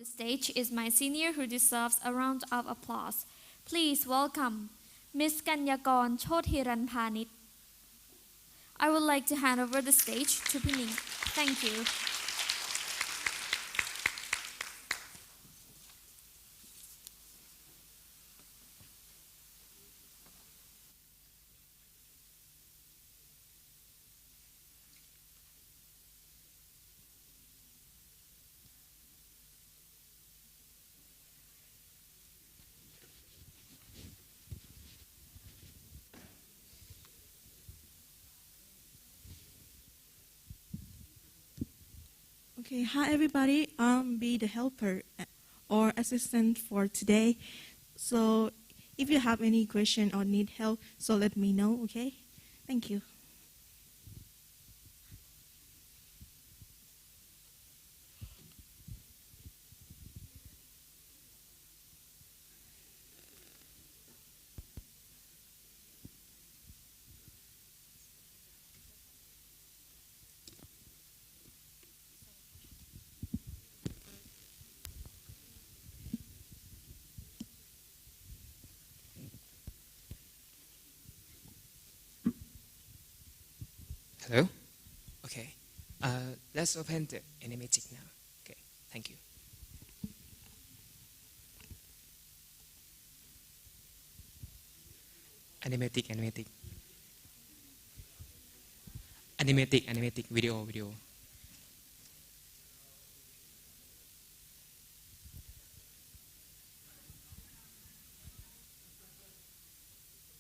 The stage is my senior who deserves a round of applause. Please welcome Miss Kanyakorn Chodhiran-Phanit. I would like to hand over the stage to Pining. Thank you. Okay, hi everybody. Be the helper or assistant for today. So if you have any question or need help, so let me know, okay? Thank you. Hello? Okay. Let's open the Animatics now. Okay, thank you. Animatic, video.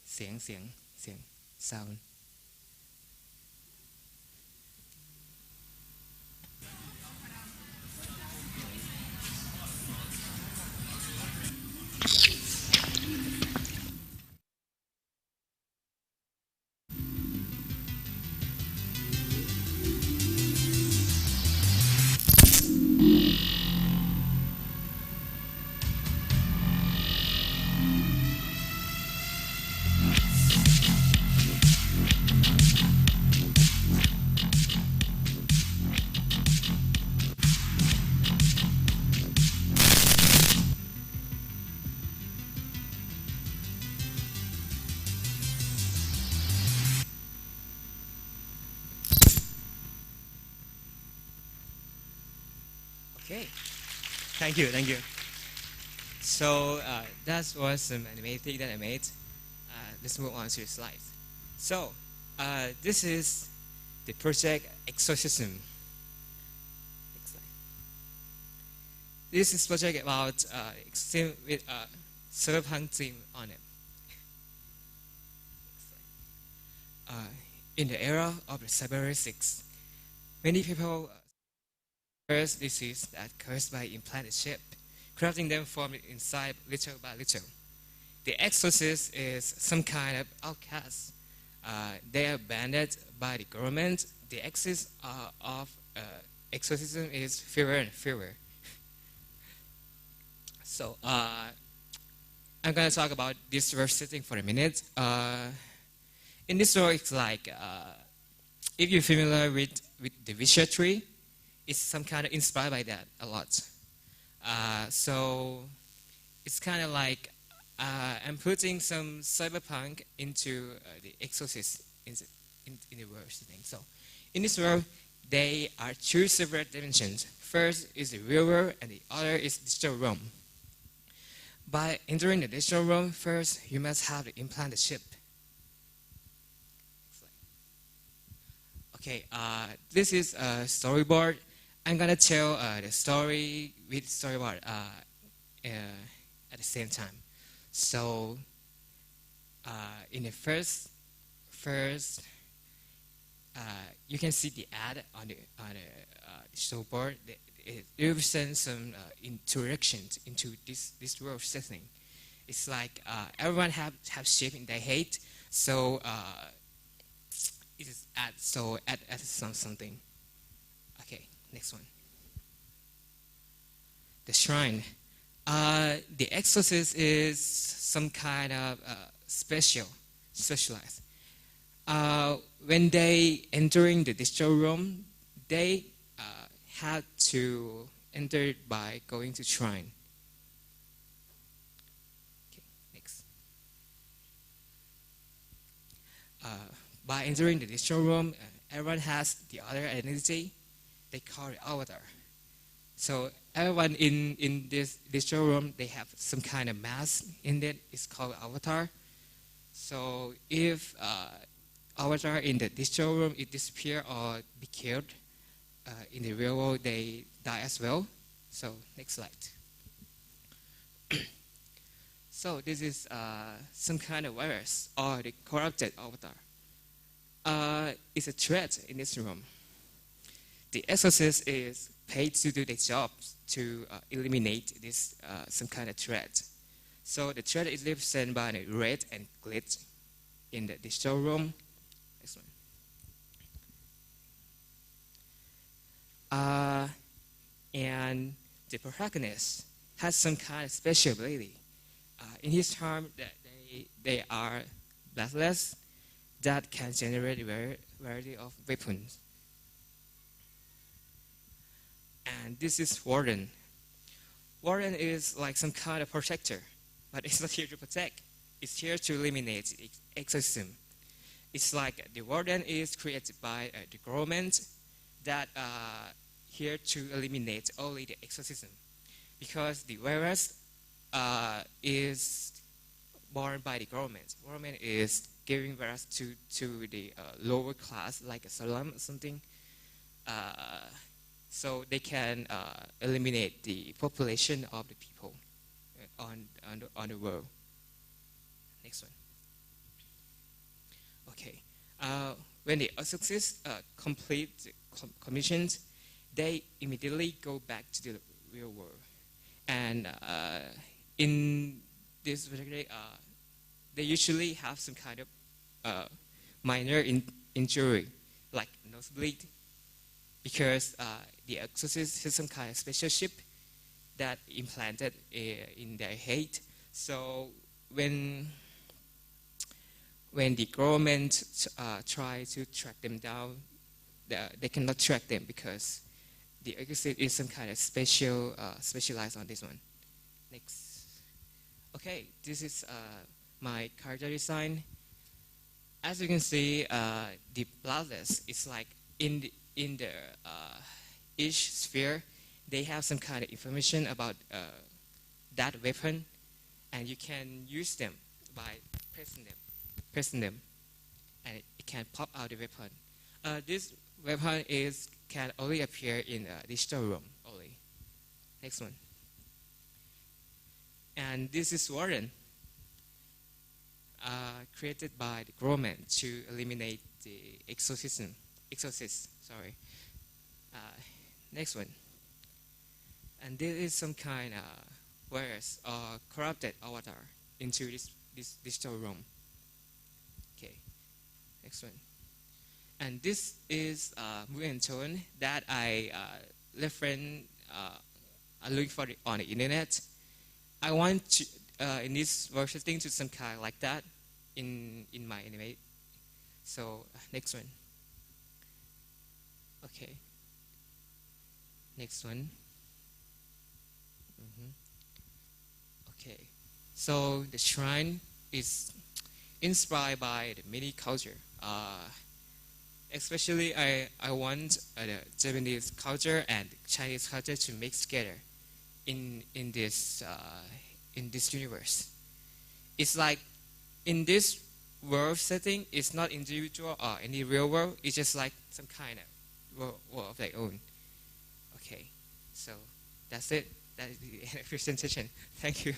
Xiang, sound. Okay, thank you. So that was some animatic that I made. Let's move on to the slides. So this is the project Exorcism. Next slide. This is project about extreme with cyberpunk theme on it. In the era of the cyber 6, many people disease that caused by implanted chip, crafting them from inside little by little. The exorcist is some kind of outcast. They are banned by the government. The axis of exorcism is fewer and fewer. So I'm going to talk about this verse setting for a minute. In this story, it's like if you're familiar with the Witcher tree, it's some kind of inspired by that a lot. So it's kind of like I'm putting some cyberpunk into the exorcist in the world thing. So in this world, they are two separate dimensions. First is the real world, and the other is digital realm. By entering the digital realm, first you must have the implanted chip. Okay, this is a storyboard. I'm gonna tell the story with storyboard at the same time. So in the first you can see the ad on the storyboard. It represents some interactions into this world setting. It's like everyone have shape in their head. So it is add something. Okay. Next one. The shrine. The exorcist is some kind of specialized. When they entering the digital room, they had to enter by going to shrine. Okay, next. By entering the digital room, everyone has the other identity. They call it avatar. So everyone in this digital room, they have some kind of mask in it. It's called avatar. So if avatar in the digital room, it disappear or be killed, in the real world, they die as well. So next slide. So this is some kind of virus or the corrupted avatar. It's a threat in this room. The exorcist is paid to do their job to eliminate this some kind of threat. So the threat is represented by the red and glitch in the digital room. Next one. And the protagonist has some kind of special ability. In his term, that they are bloodless that can generate a variety of weapons. And this is Warden. Warden is like some kind of protector, but it's not here to protect. It's here to eliminate exorcism. It's like the Warden is created by the government that here to eliminate only the exorcism, because the virus is born by the government. Government is giving virus to the lower class, like a slum or something, so they can eliminate the population of the people on the world. Next one. Okay. When the exorcists complete commissions, they immediately go back to the real world. And in this particular, they usually have some kind of minor injury, like nosebleed, because the exorcist has some kind of special chip that implanted in their head. So when the government try to track them down, they cannot track them because the exorcist is some kind of specialized on this one. Next. Okay, this is my character design. As you can see, the bloodless is like in the each sphere, they have some kind of information about that weapon, and you can use them by pressing them, and it can pop out the weapon. This weapon can only appear in a digital room only. Next one. And this is Warden, created by the government to eliminate the exorcist. Sorry. Next one. And this is some kind of virus or corrupted avatar into this digital room. Okay. Next one. And this is mood and tone that I reference. I look for it on the internet. I want to in this work setting to some kind like that in my anime. So next one. Okay. Next one. Okay. So the shrine is inspired by the mini culture. Especially I want the Japanese culture and Chinese culture to mix together in this universe. It's like in this world setting, it's not individual or any real world. It's just like some kind of world of their own. Okay, so that's it. That is the presentation. Thank you.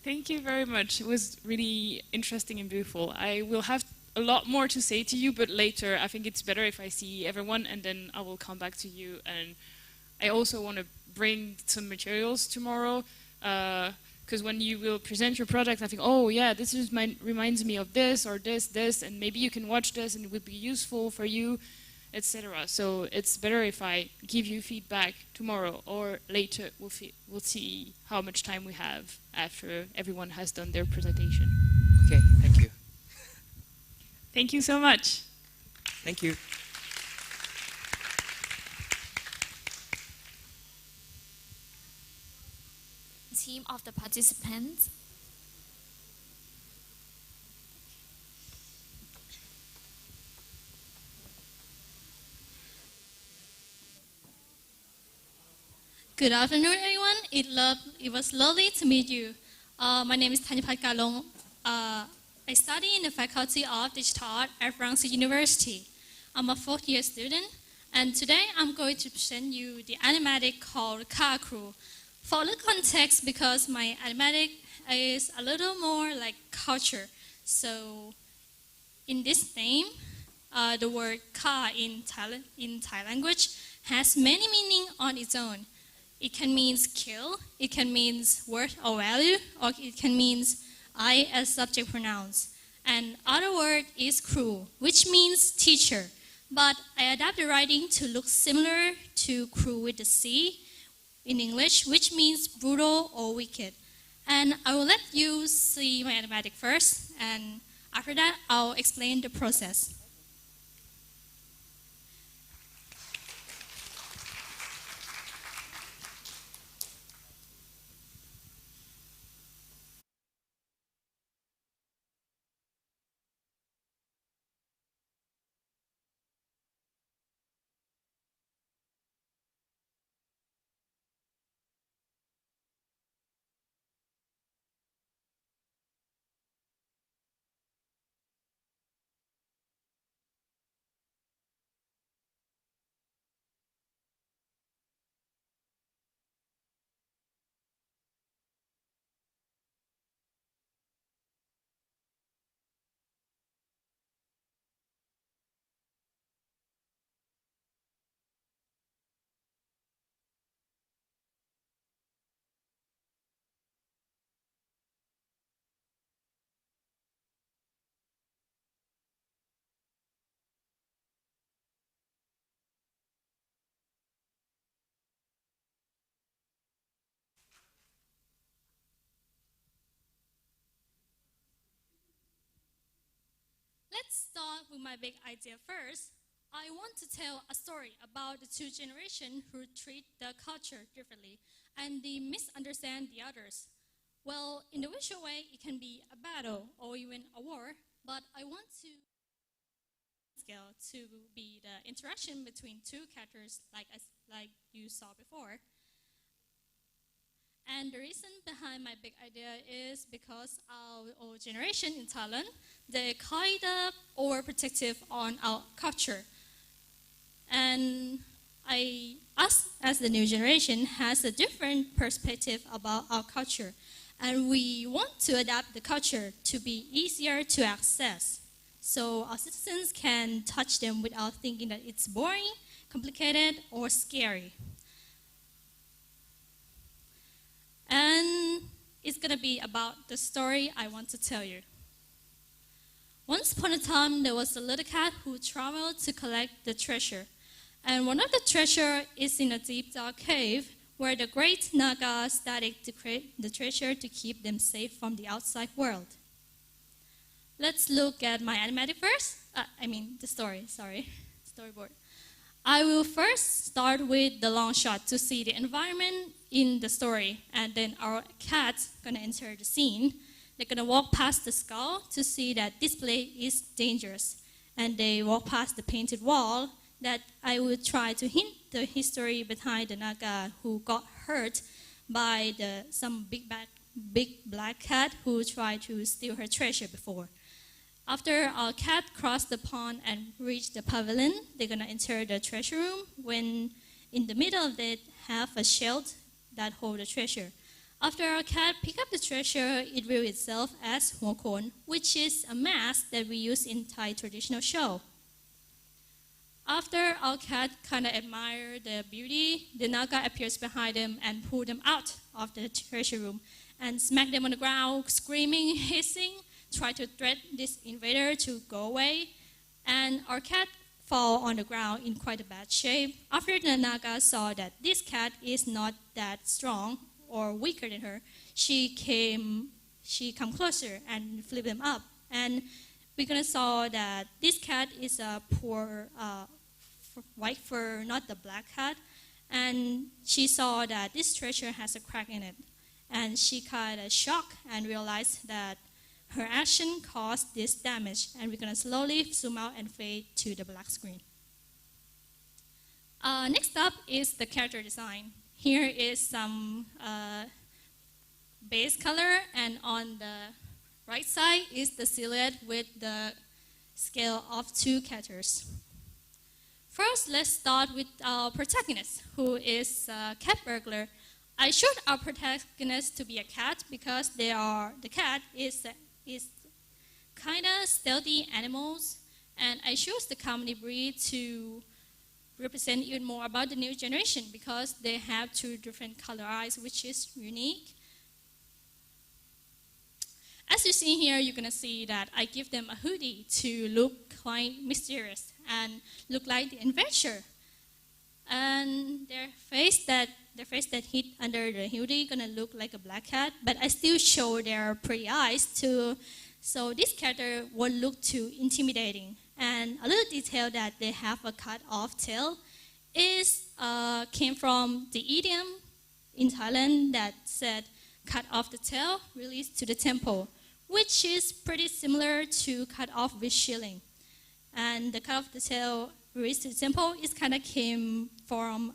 Thank you very much. It was really interesting and beautiful. I will have a lot more to say to you, but later I think it's better if I see everyone and then I will come back to you. And I also want to bring some materials tomorrow Because when you will present your product, I think, oh yeah, this reminds me of this or this, and maybe you can watch this and it would be useful for you, etc. So it's better if I give you feedback tomorrow or later. We'll see how much time we have after everyone has done their presentation. Okay, thank you. Thank you so much. Thank you. Team of the participants. Good afternoon, everyone. It was lovely to meet you. My name is Tanyapat Kalong. I study in the Faculty of Digital Art at Yangtze University. I'm a fourth-year student, and today I'm going to present you the animatic called Car Crew. For the context, because my animatic is a little more like culture, so in this name, the word car in Thai language has many meanings on its own. It can mean kill, it can mean worth or value, or it can mean I as subject pronouns. And other word is crew, which means teacher. But I adapt the writing to look similar to crew with the C in English, which means brutal or wicked. And I will let you see my animatic first, and after that, I'll explain the process. Let's start with my big idea first. I want to tell a story about the two generations who treat the culture differently and they misunderstand the others. Well, in the visual way, it can be a battle or even a war, but I want to scale to be the interaction between two characters like you saw before. And the reason behind my big idea is because our old generation in Thailand, they're kind of overprotective on our culture. And us as the new generation has a different perspective about our culture. And we want to adapt the culture to be easier to access. So our citizens can touch them without thinking that it's boring, complicated, or scary. And it's going to be about the story I want to tell you. Once upon a time, there was a little cat who traveled to collect the treasure. And one of the treasure is in a deep dark cave where the great Naga studied to create the treasure to keep them safe from the outside world. Let's look at my animatic first. The story, storyboard. I will first start with the long shot to see the environment in the story, and then our cat's gonna enter the scene. They're gonna walk past the skull to see that this place is dangerous, and they walk past the painted wall that I will try to hint the history behind the Naga who got hurt by some big black cat who tried to steal her treasure before. After our cat crossed the pond and reached the pavilion, they're gonna enter the treasure room when in the middle of it have a shelf that hold the treasure. After our cat picked up the treasure, it revealed itself as Huokon, which is a mask that we use in Thai traditional show. After our cat kind of admired the beauty, the Naga appears behind them and pulls them out of the treasure room and smack them on the ground, screaming, hissing, try to threaten this invader to go away. And our cat fall on the ground in quite a bad shape. After the Naga saw that this cat is not that strong or weaker than her, she come closer and flip them up. And we're gonna saw that this cat is a poor white fur, not the black cat. And she saw that this treasure has a crack in it. And she kind of shocked and realized that her action caused this damage. And we're gonna slowly zoom out and fade to the black screen. Next up is the character design. Here is some base color, and on the right side is the silhouette with the scale of 2 characters. First, let's start with our protagonist, who is a cat burglar. I showed our protagonist to be a cat because the cat is kind of stealthy animals, and I chose the comedy breed to represent even more about the new generation because they have 2 different color eyes, which is unique. As you see here, you're gonna see that I give them a hoodie to look quite mysterious and look like the adventure. And their face that hid under the hoodie gonna look like a black cat, but I still show their pretty eyes too, so this character won't look too intimidating. And a little detail that they have a cut-off tail came from the idiom in Thailand that said, "Cut off the tail, release to the temple," which is pretty similar to cut off with shilling. And the cut off the tail, release to the temple is kind of came from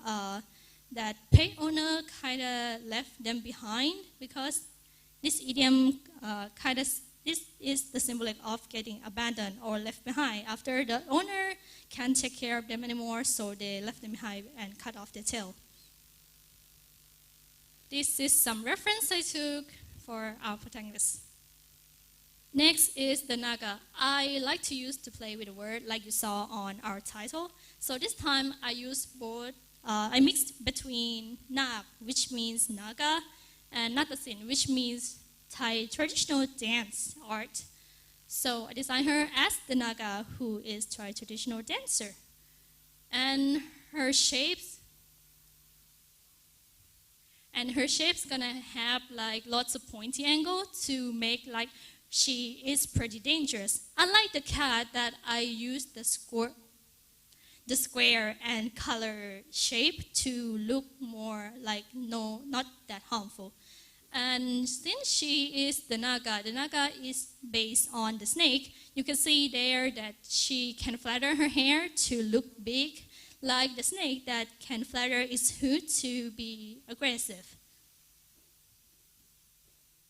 that pet owner kind of left them behind, because this idiom this is the symbolic of getting abandoned or left behind after the owner can't take care of them anymore, so they left them behind and cut off their tail. This is some reference I took for our protagonist. Next is the Naga. I like to use to play with the word like you saw on our title. So this time I used both. I mixed between Nag, which means Naga, and Natasin, which means Thai traditional dance art. So I designed her as the Naga, who is Thai traditional dancer. And her shape's gonna have like lots of pointy angle to make like she is pretty dangerous. Unlike the cat that I used the square and color shape to look more like not that harmful. And since she is the Naga is based on the snake. You can see there that she can flatter her hair to look big, like the snake that can flatter its hood to be aggressive.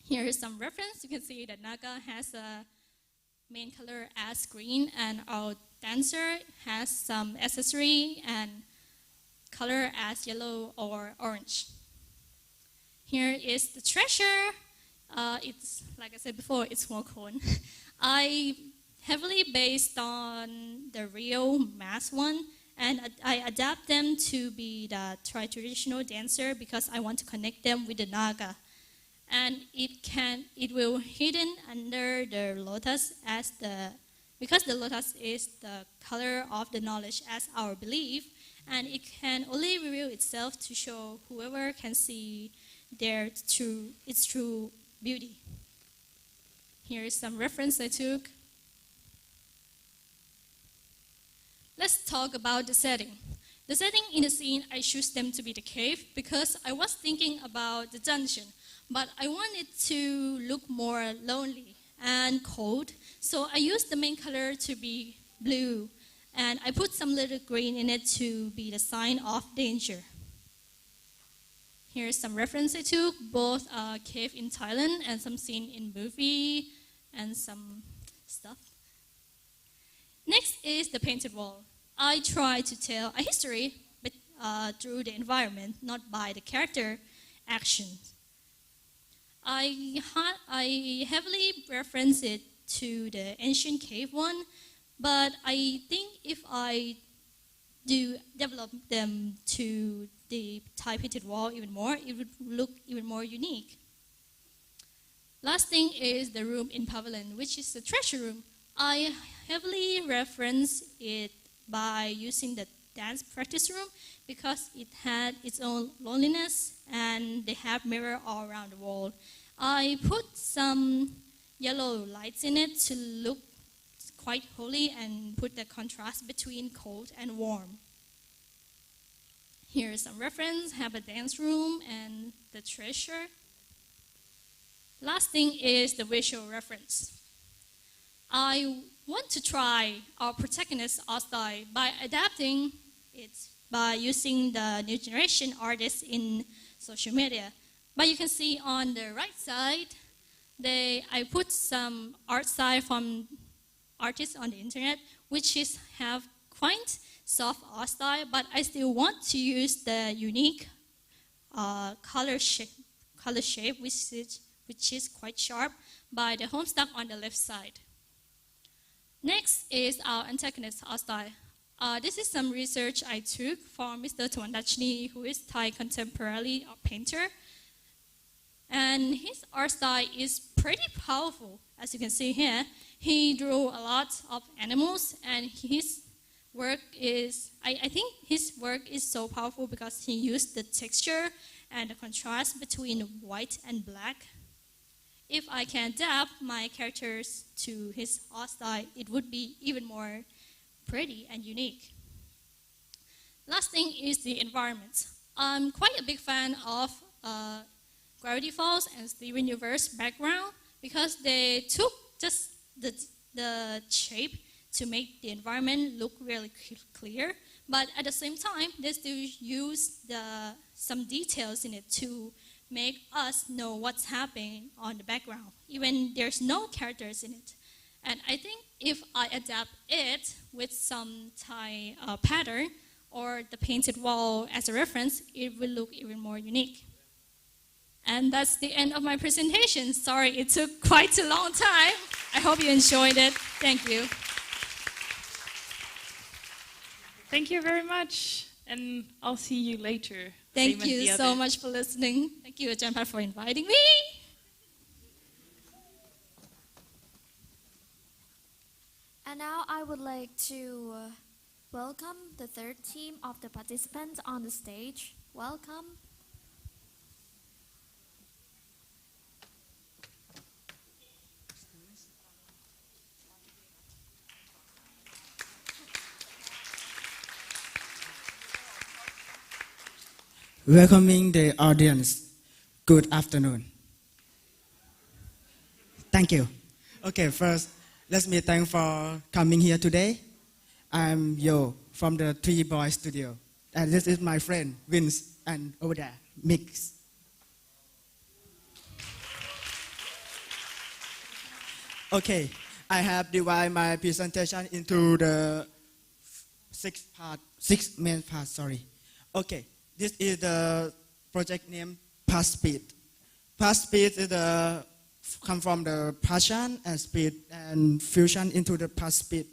Here is some reference. You can see that Naga has a main color as green, and our dancer has some accessory and color as yellow or orange. Here is the treasure. It's, like I said before, it's small cone. I heavily based on the real mask one, and I adapt them to be the traditional dancer because I want to connect them with the Naga. And it will hidden under the lotus because the lotus is the color of the knowledge as our belief, and it can only reveal itself to show whoever can see its true beauty. Here is some reference I took. Let's talk about the setting. The setting in the scene, I choose them to be the cave because I was thinking about the dungeon, but I wanted to look more lonely and cold, so I used the main color to be blue, and I put some little green in it to be the sign of danger. Here's some reference I took, both cave in Thailand and some scene in movie and some stuff. Next is the painted wall. I try to tell a history but through the environment, not by the character actions. I heavily reference it to the ancient cave one, but I think if I develop them to the Thai painted wall even more, it would look even more unique. Last thing is the room in Pavilion, which is the treasure room. I heavily reference it by using the dance practice room because it had its own loneliness and they have mirror all around the wall. I put some yellow lights in it to look quite holy and put the contrast between cold and warm. Here's some reference, have a dance room and the treasure. Last thing is the visual reference. I want to try our protagonist art style by adapting it by using the new generation artists in social media. But you can see on the right side, I put some art style from artists on the internet, which have quite soft art style, but I still want to use the unique color shape, which is quite sharp, by the Homestuck on the left side. Next is our antagonist art style. This is some research I took from Mr. Tawandachni, who is Thai contemporary painter. And his art style is pretty powerful. As you can see here, he drew a lot of animals, and his work is, I think his work is so powerful because he used the texture and the contrast between white and black. If I can adapt my characters to his art style, it would be even more pretty and unique. Last thing is the environment. I'm quite a big fan of Gravity Falls and Steven Universe background because they took just the shape to make the environment look really clear, but at the same time, they still use some details in it to make us know what's happening on the background, even there's no characters in it. And I think if I adapt it with some Thai pattern or the painted wall as a reference, it will look even more unique. And that's the end of my presentation. Sorry, it took quite a long time. I hope you enjoyed it. Thank you. Thank you very much, and I'll see you later. Thank Same as you the so others. much for listening. Thank you, Ajahn Pat, for inviting me. And now I would like to welcome the third team of the participants on the stage. Welcome. Welcoming the audience. Good afternoon. Thank you. Okay, first, let me thank for coming here today. I'm Yo from the Three Boys Studio. And this is my friend, Vince, and over there, Mix. Okay, I have divided my presentation into the six main parts, sorry. Okay. This is the project name Past Speed. Past Speed is come from the passion and speed and fusion into the past speed.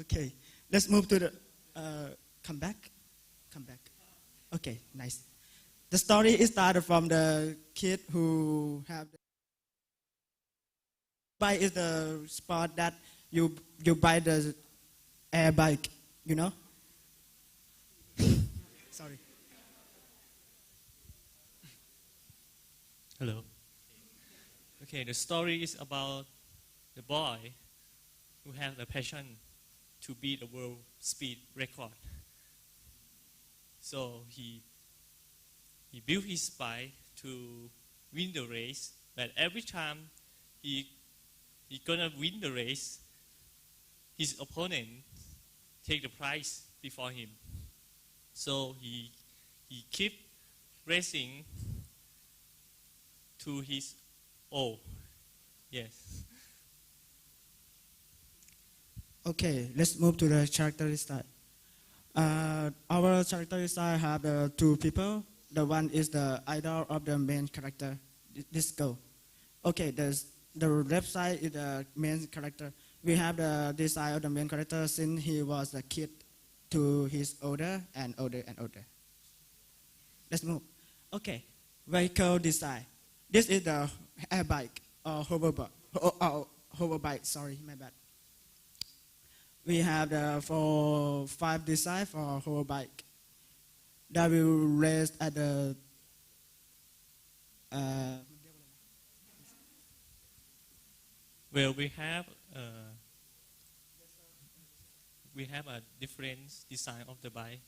Okay, let's move to the come back. Okay, nice. The story is started from the kid who have buy is the spot that you buy the air bike. You know? Sorry. Hello. Okay, the story is about the boy who has the passion to beat the world speed record. So he built his bike to win the race, but every time he gonna win the race, his opponent take the prize before him. So he keep racing to his yes. Okay, let's move to the character style. Our character style have two people. The one is the idol of the main character, this girl. Okay, the left side is the main character. We have the design of the main character since he was a kid to his older and older and older. Let's move. Okay, vehicle design. This is the air bike or hover bike. Sorry, my bad. We have the 5 design for hover bike that will race at the Well, we have a different design of the bike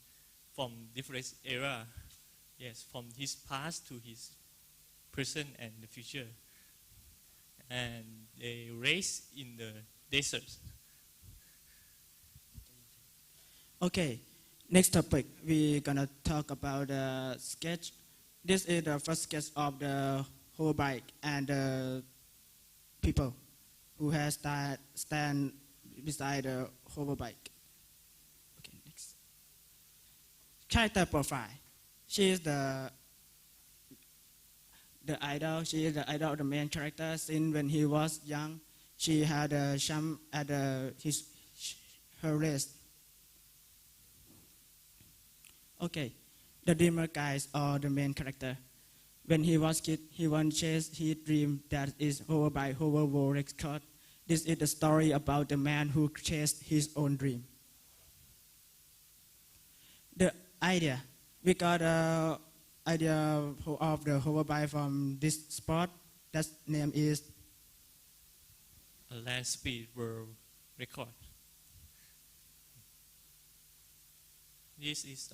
from different era. Yes, from his past to his present and the future. And they race in the desert. Okay, next topic. We're gonna talk about the sketch. This is the first sketch of the whole bike and the people who has stand beside the hover bike. Okay, next. Character profile. She is the idol. She is the idol of the main character. Since when he was young, she had a jump at her race. Okay, the dreamer guys are the main character. When he was kid, he once chased his dream that is hover by hover world record. This is the story about the man who chased his own dream. The idea. We got the idea of the hover bike from this spot. That name is A land speed world record. This is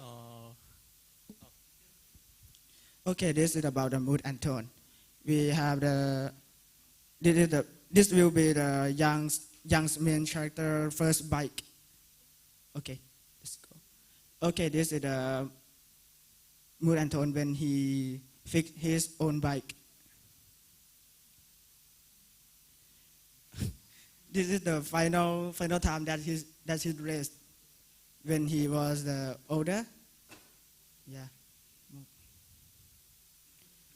okay. This is about the mood and tone. We have this will be the young main character first bike. Okay, let's go. Okay, this is the mood and tone when he fixed his own bike. This is the final time that he raced when he was older. Yeah.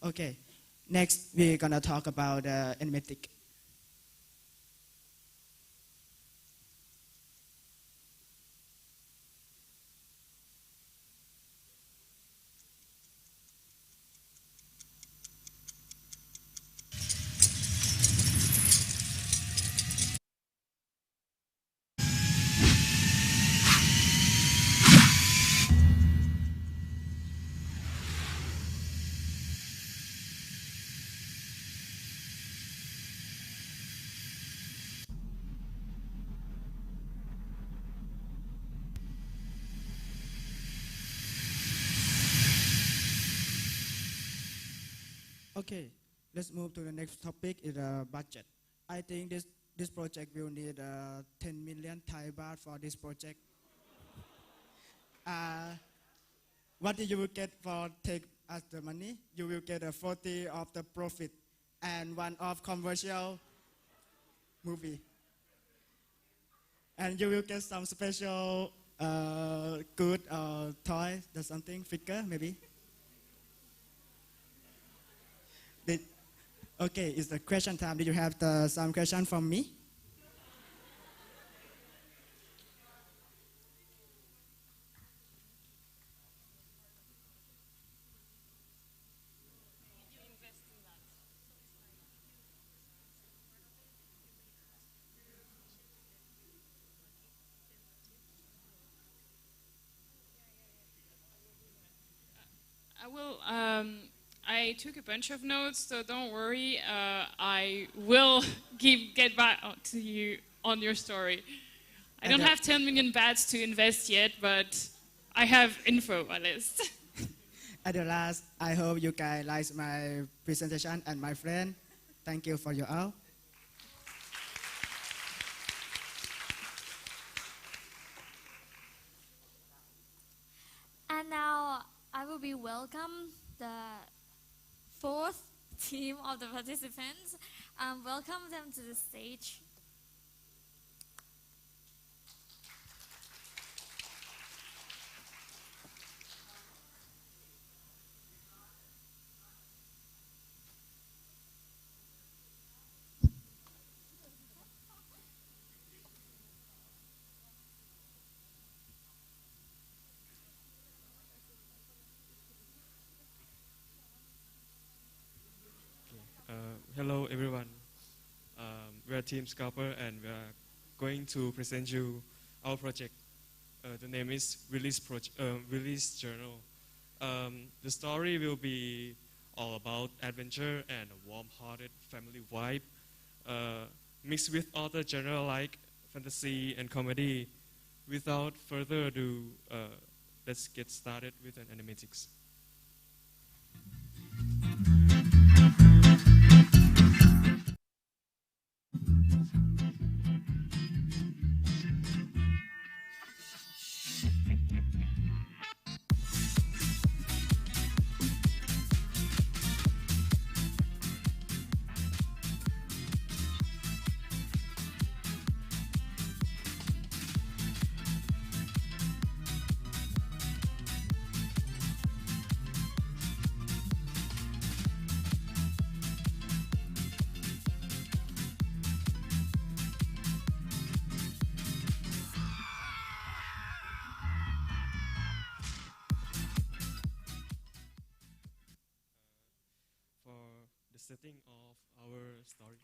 Okay. Next, we're gonna talk about animatic. Okay, let's move to the next topic. Is budget. I think this project will need 10 million Thai baht for this project. What you will get for take as the money? You will get a 40 of the profit and 1 of commercial movie. And you will get some special good toy or something, figure maybe. Okay, it's the question time. Did you have some question from me? I will. I took a bunch of notes, so don't worry. I will get back to you on your story. I don't have 10 million bahts to invest yet, but I have info at least. At the last, I hope you guys like my presentation and my friend. Thank you for your all. And now I will be welcome the 4th team of the participants. Welcome them to the stage. Hello everyone. We are Team Scalper and we are going to present you our project. The name is Release Journal. The story will be all about adventure and a warm-hearted family vibe, mixed with other genre like fantasy and comedy. Without further ado, let's get started with an animatics. For the setting of our story.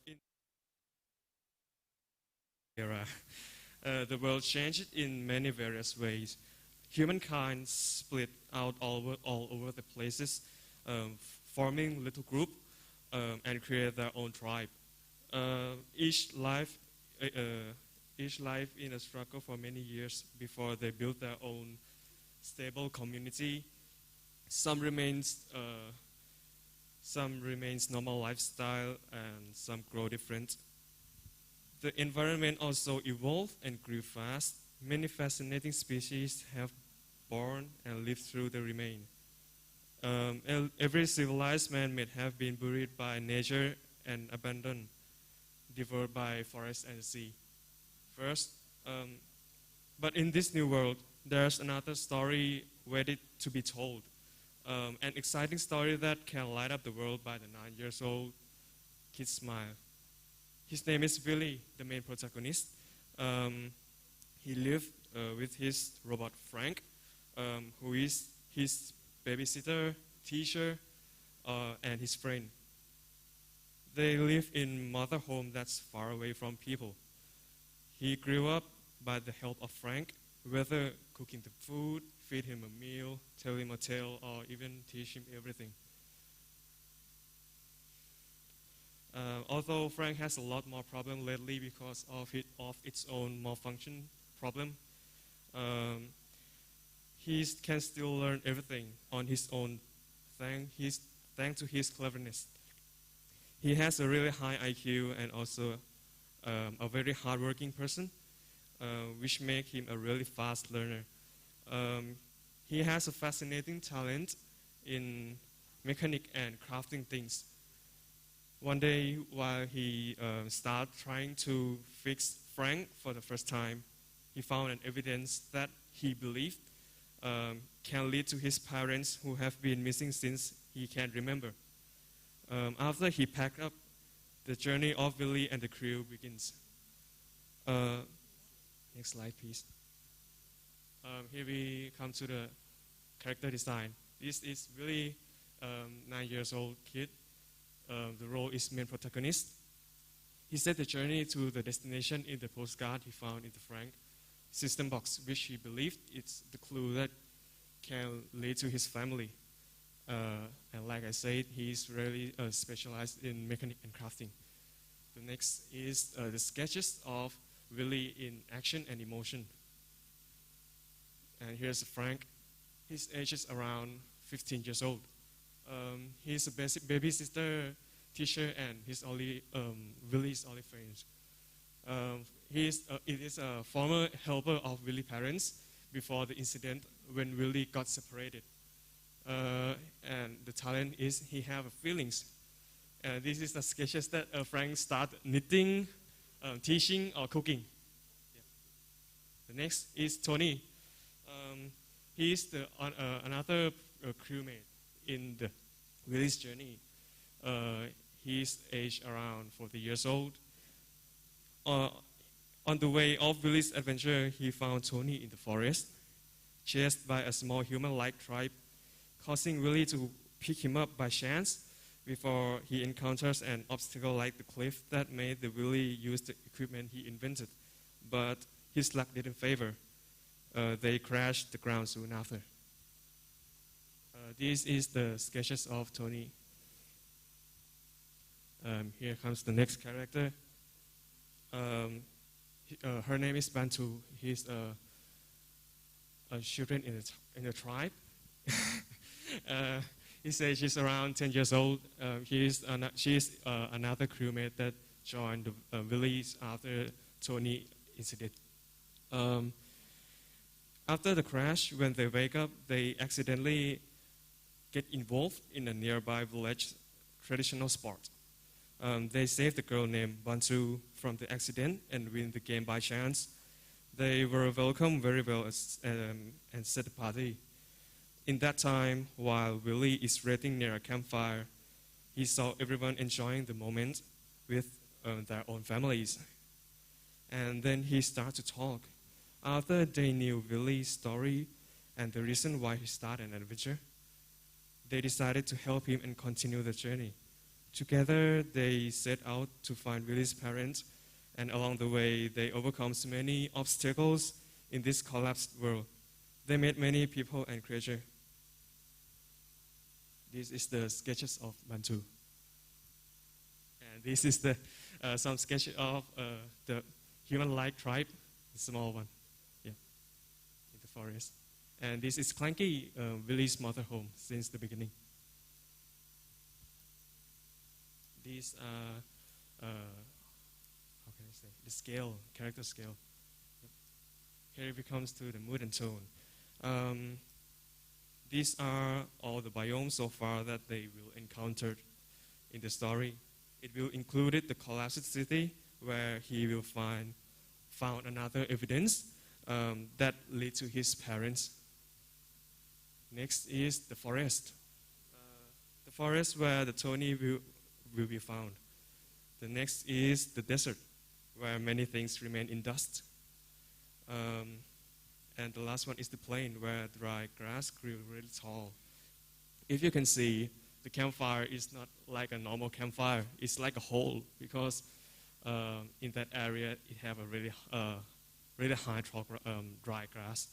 In era, the world changed in many various ways. Humankind split out all over the places, forming little group and create their own tribe. Each life in a struggle for many years before they built their own stable community. Some remains normal lifestyle and some grow different. The environment also evolved and grew fast. Many fascinating species have born and lived through the remain. Every civilized man may have been buried by nature and abandoned, devoured by forest and sea. First, but in this new world, there's another story waiting to be told. An exciting story that can light up the world by the 9-year-old kid's smile. His name is Billy, the main protagonist. He lived with his robot Frank, who is his babysitter, teacher, and his friend. They live in mother home that's far away from people. He grew up by the help of Frank, whether cooking the food, feed him a meal, tell him a tale, or even teach him everything. Although Frank has a lot more problem lately because of its own malfunction problem, he can still learn everything on his own thanks to his cleverness. He has a really high IQ and also a very hardworking person, which makes him a really fast learner. He has a fascinating talent in mechanic and crafting things. One day, while he started trying to fix Frank for the first time, he found an evidence that he believed can lead to his parents who have been missing since he can remember. After he packed up, the journey of Billy and the crew begins. Next slide, please. Here we come to the character design. This is really 9-year-old kid. The role is main protagonist. He set the journey to the destination in the postcard he found in the Frank system box, which he believed it's the clue that can lead to his family. And like I said, he's really specialized in mechanic and crafting. The next is the sketches of Willie in action and emotion. And here's Frank. His age is around 15 years old. He's a basic babysitter, teacher, and he's only Willie's only friend. It is a former helper of Willie's parents before the incident when Willie got separated. And the talent is he have feelings. This is the sketches that Frank started knitting, teaching, or cooking. Yeah. The next is Tony. He is another crewmate in the Willie's journey. He's aged around 40 years old. On the way of Willie's adventure, he found Tony in the forest, chased by a small human-like tribe. causing Willie to pick him up by chance before he encounters an obstacle like the cliff that made the Willie use the equipment he invented. But his luck didn't favor. They crashed the ground soon after. This is the sketches of Tony. Here comes the next character. Her name is Bantu. He's a children in the tribe. He says she's around 10 years old. She's another crewmate that joined the village after Tony incident. After the crash, when they wake up, they accidentally get involved in a nearby village traditional sport. They save the girl named Bantu from the accident and win the game by chance. They were welcomed very well and set the party. In that time, while Willie is resting near a campfire, he saw everyone enjoying the moment with their own families. And then he started to talk. After they knew Willie's story and the reason why he started an adventure, they decided to help him and continue the journey. Together, they set out to find Willie's parents, and along the way, they overcome many obstacles in this collapsed world. They met many people and creatures. This is the sketches of Bantu. And this is the some sketches of the human-like tribe, the small one, yeah, in the forest. And this is Clanky, Willie's mother home since the beginning. These are, how can I say, the scale, character scale. Yep. Here it comes to the mood and tone. These are all the biomes so far that they will encounter in the story. It will include the collapsed city where he will found another evidence that lead to his parents. Next is the forest. The forest where the Tony will be found. The next is the desert, where many things remain in dust. And the last one is the plain, where dry grass grew really tall. If you can see, the campfire is not like a normal campfire. It's like a hole, because in that area, it have a really high dry grass.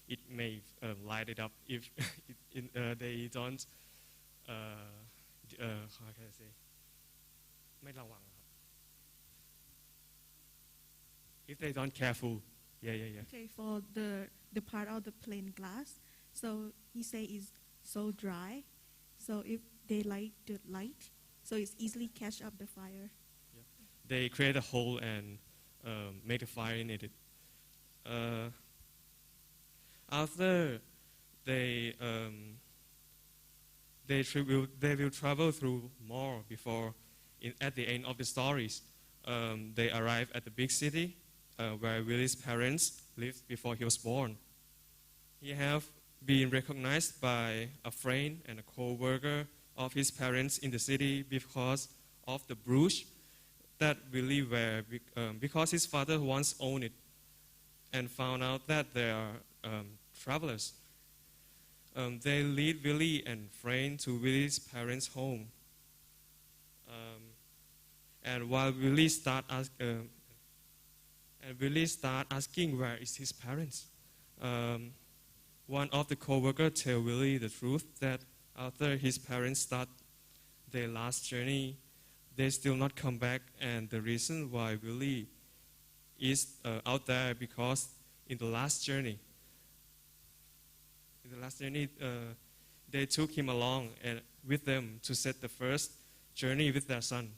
It may light it up if they don't, how can I say, ไม่ระวังครับ if they don't careful. Yeah. Okay, for the part of the plain glass, so he say is so dry, so if they light the light, so it's easily catch up the fire. Yeah. They create a hole and make a fire in it. After they will travel through more before at the end of the stories they arrive at the big city where Willie's parents lived before he was born. He have been recognized by a friend and a co-worker of his parents in the city because of the brooch that Willie wear, because his father once owned it and found out that they are travelers. They lead Willie and friend to Willie's parents' home. And while Willie start asking where is his parents, one of the co-workers tell Willie the truth that after his parents start their last journey, they still not come back, and the reason why Willie is out there because in the last journey, they took him along and with them to set the first journey with their son.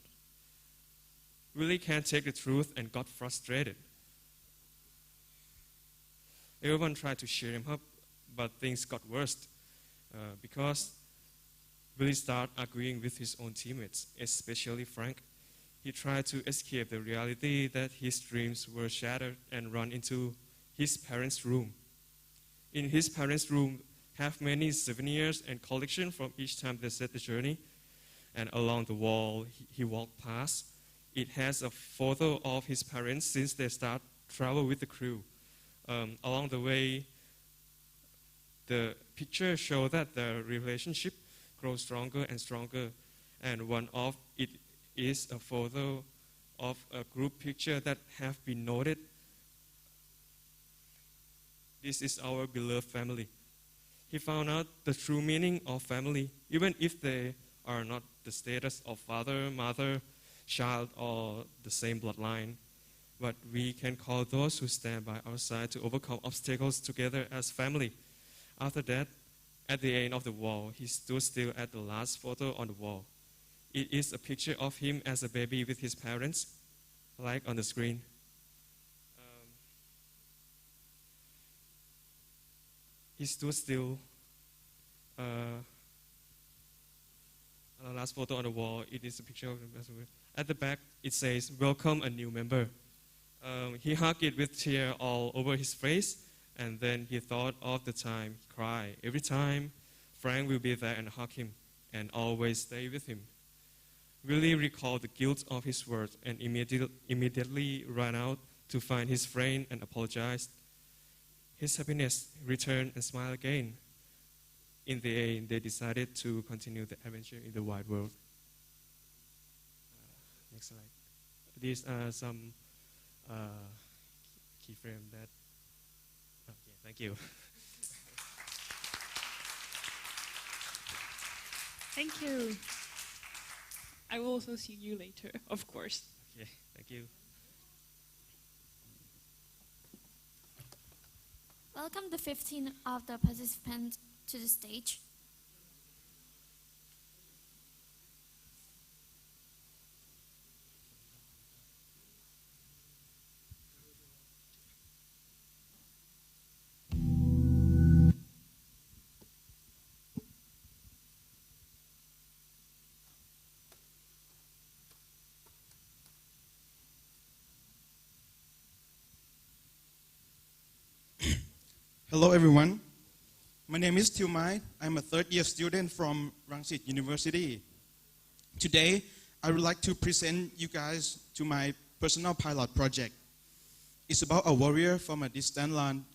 Willie can't take the truth and got frustrated. Everyone tried to cheer him up, but things got worse because Willie started arguing with his own teammates, especially Frank. He tried to escape the reality that his dreams were shattered and run into his parents' room. In his parents' room, have many souvenirs and collection from each time they set the journey. And along the wall he walked past, it has a photo of his parents since they start travel with the crew. Along the way, The picture shows that the relationship grows stronger and stronger, and one of it is a photo of a group picture that have been noted. This is our beloved family. He found out the true meaning of family, even if they are not the status of father, mother, child, or the same bloodline. But we can call those who stand by our side to overcome obstacles together as family. After that, at the end of the wall, he stood still at the last photo on the wall. It is a picture of him as a baby with his parents, like on the screen. He stood still. On the last photo on the wall, it is a picture of him. At the back, it says, "Welcome a new member." He hugged it with tears all over his face, and then he thought of the time he cried. Every time, Frank will be there and hug him, and always stay with him. Willie recalled the guilt of his words and immediately ran out to find his friend and apologized. His happiness returned and smiled again. In the end, they decided to continue the adventure in the wide world. Next slide. These are some key frames that. Okay, thank you. Thank you. I will also see you later, of course. Okay, thank you. Welcome the 15 of the participants to the stage. Hello everyone, my name is Tilmai. I'm a third-year student from Rangsit University. Today, I would like to present you guys to my personal pilot project. It's about a warrior from a distant land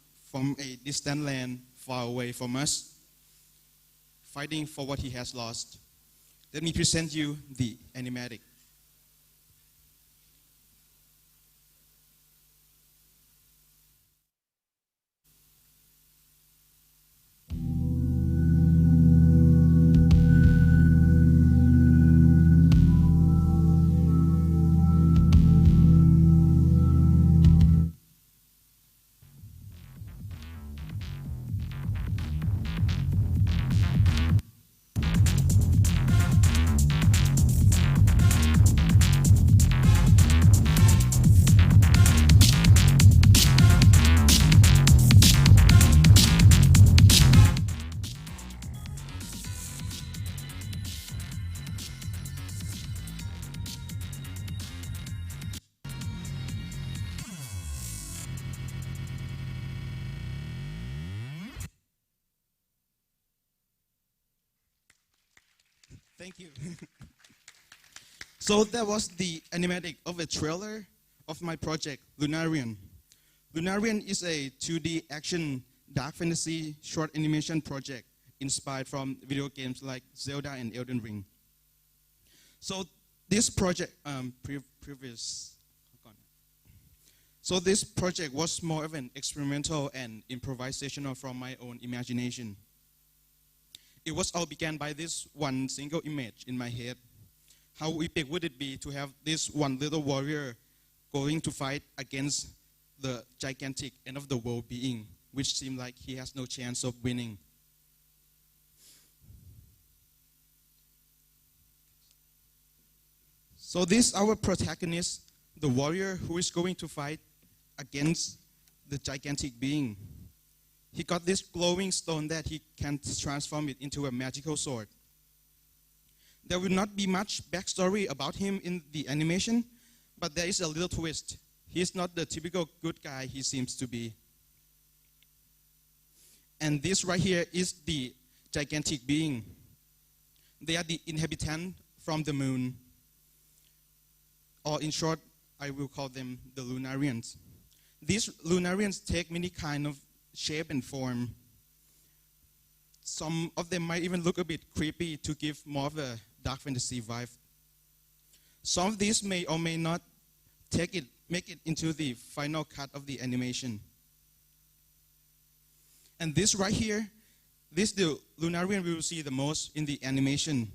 far away from us, fighting for what he has lost. Let me present you the animatic. Thank you. So that was the animatic of a trailer of my project, Lunarian. Lunarian is a 2D action dark fantasy short animation project inspired from video games like Zelda and Elden Ring. So this project, this project was more of an experimental and improvisational from my own imagination. It was all began by this one single image in my head. How epic would it be to have this one little warrior going to fight against the gigantic end of the world being, which seemed like he has no chance of winning. So this our protagonist, the warrior who is going to fight against the gigantic being. He got this glowing stone that he can transform it into a magical sword. There will not be much backstory about him in the animation, but there is a little twist. He is not the typical good guy he seems to be. And this right here is the gigantic being. They are the inhabitant from the moon. Or in short, I will call them the Lunarians. These Lunarians take many kind of shape and form. some of them might even look a bit creepy to give more of a dark fantasy vibe. Some of these may or may not make it into the final cut of the animation. And this right here, this the Lunarian we will see the most in the animation.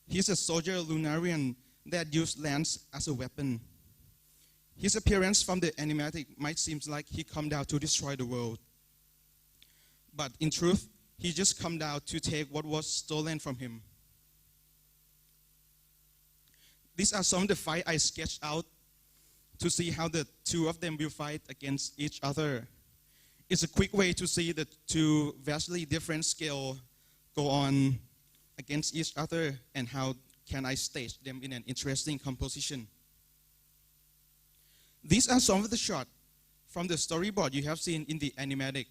He's a soldier Lunarian that used lance as a weapon. His appearance from the animatic might seem like he come down to destroy the world. But in truth, he just come down to take what was stolen from him. These are some of the fights I sketched out to see how the two of them will fight against each other. It's a quick way to see the two vastly different skills go on against each other and how can I stage them in an interesting composition. These are some of the shots from the storyboard you have seen in the animatic.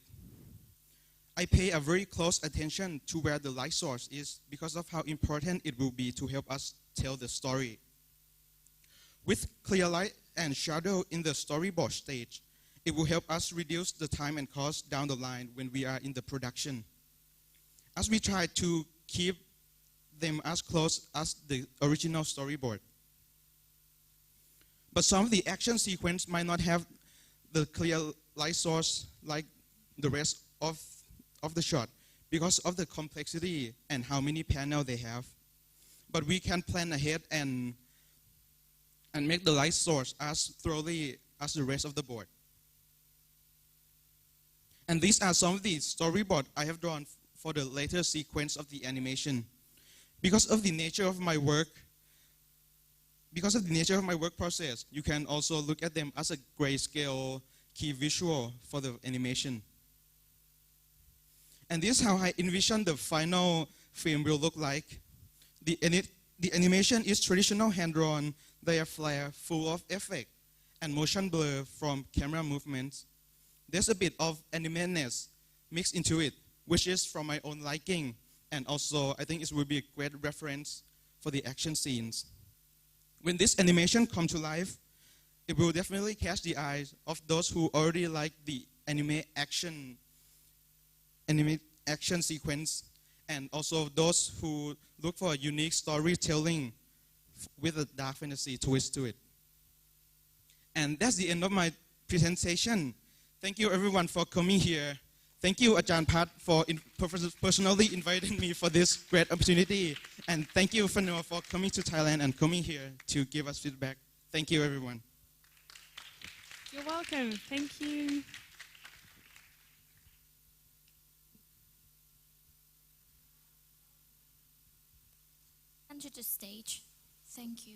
I pay a very close attention to where the light source is because of how important it will be to help us tell the story. With clear light and shadow in the storyboard stage, it will help us reduce the time and cost down the line when we are in the production. As we try to keep them as close as the original storyboard. But some of the action sequence might not have the clear light source like the rest of the shot because of the complexity and how many panels they have. But we can plan ahead and make the light source as thoroughly as the rest of the board. And these are some of the storyboard I have drawn for the later sequence of the animation. Because of the nature of my work process, you can also look at them as a grayscale key visual for the animation. And this is how I envision the final film will look like. The animation is traditional hand-drawn layer flare full of effect and motion blur from camera movements. There's a bit of animatedness mixed into it, which is from my own liking, and also I think it will be a great reference for the action scenes. When this animation comes to life, it will definitely catch the eyes of those who already like the anime action sequence, and also those who look for a unique storytelling with a dark fantasy twist to it. And that's the end of my presentation. Thank you everyone for coming here. Thank you Ajahn Pat for personally inviting me for this great opportunity. And thank you Fanou for coming to Thailand and coming here to give us feedback. Thank you everyone. You're welcome. Thank you. Enter the stage. Thank you.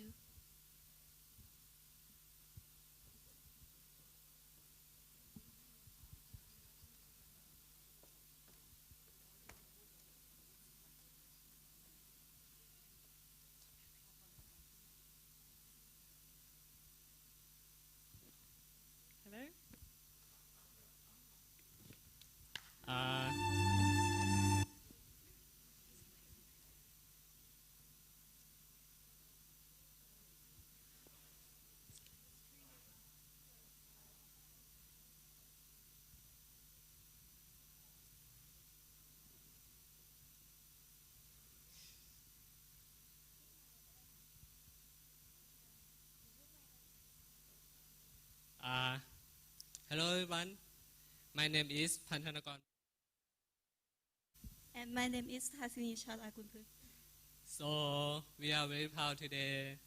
Hello. Hello everyone, my name is Panthanakon. And my name is Hasini Chalakunpu. So we are very proud today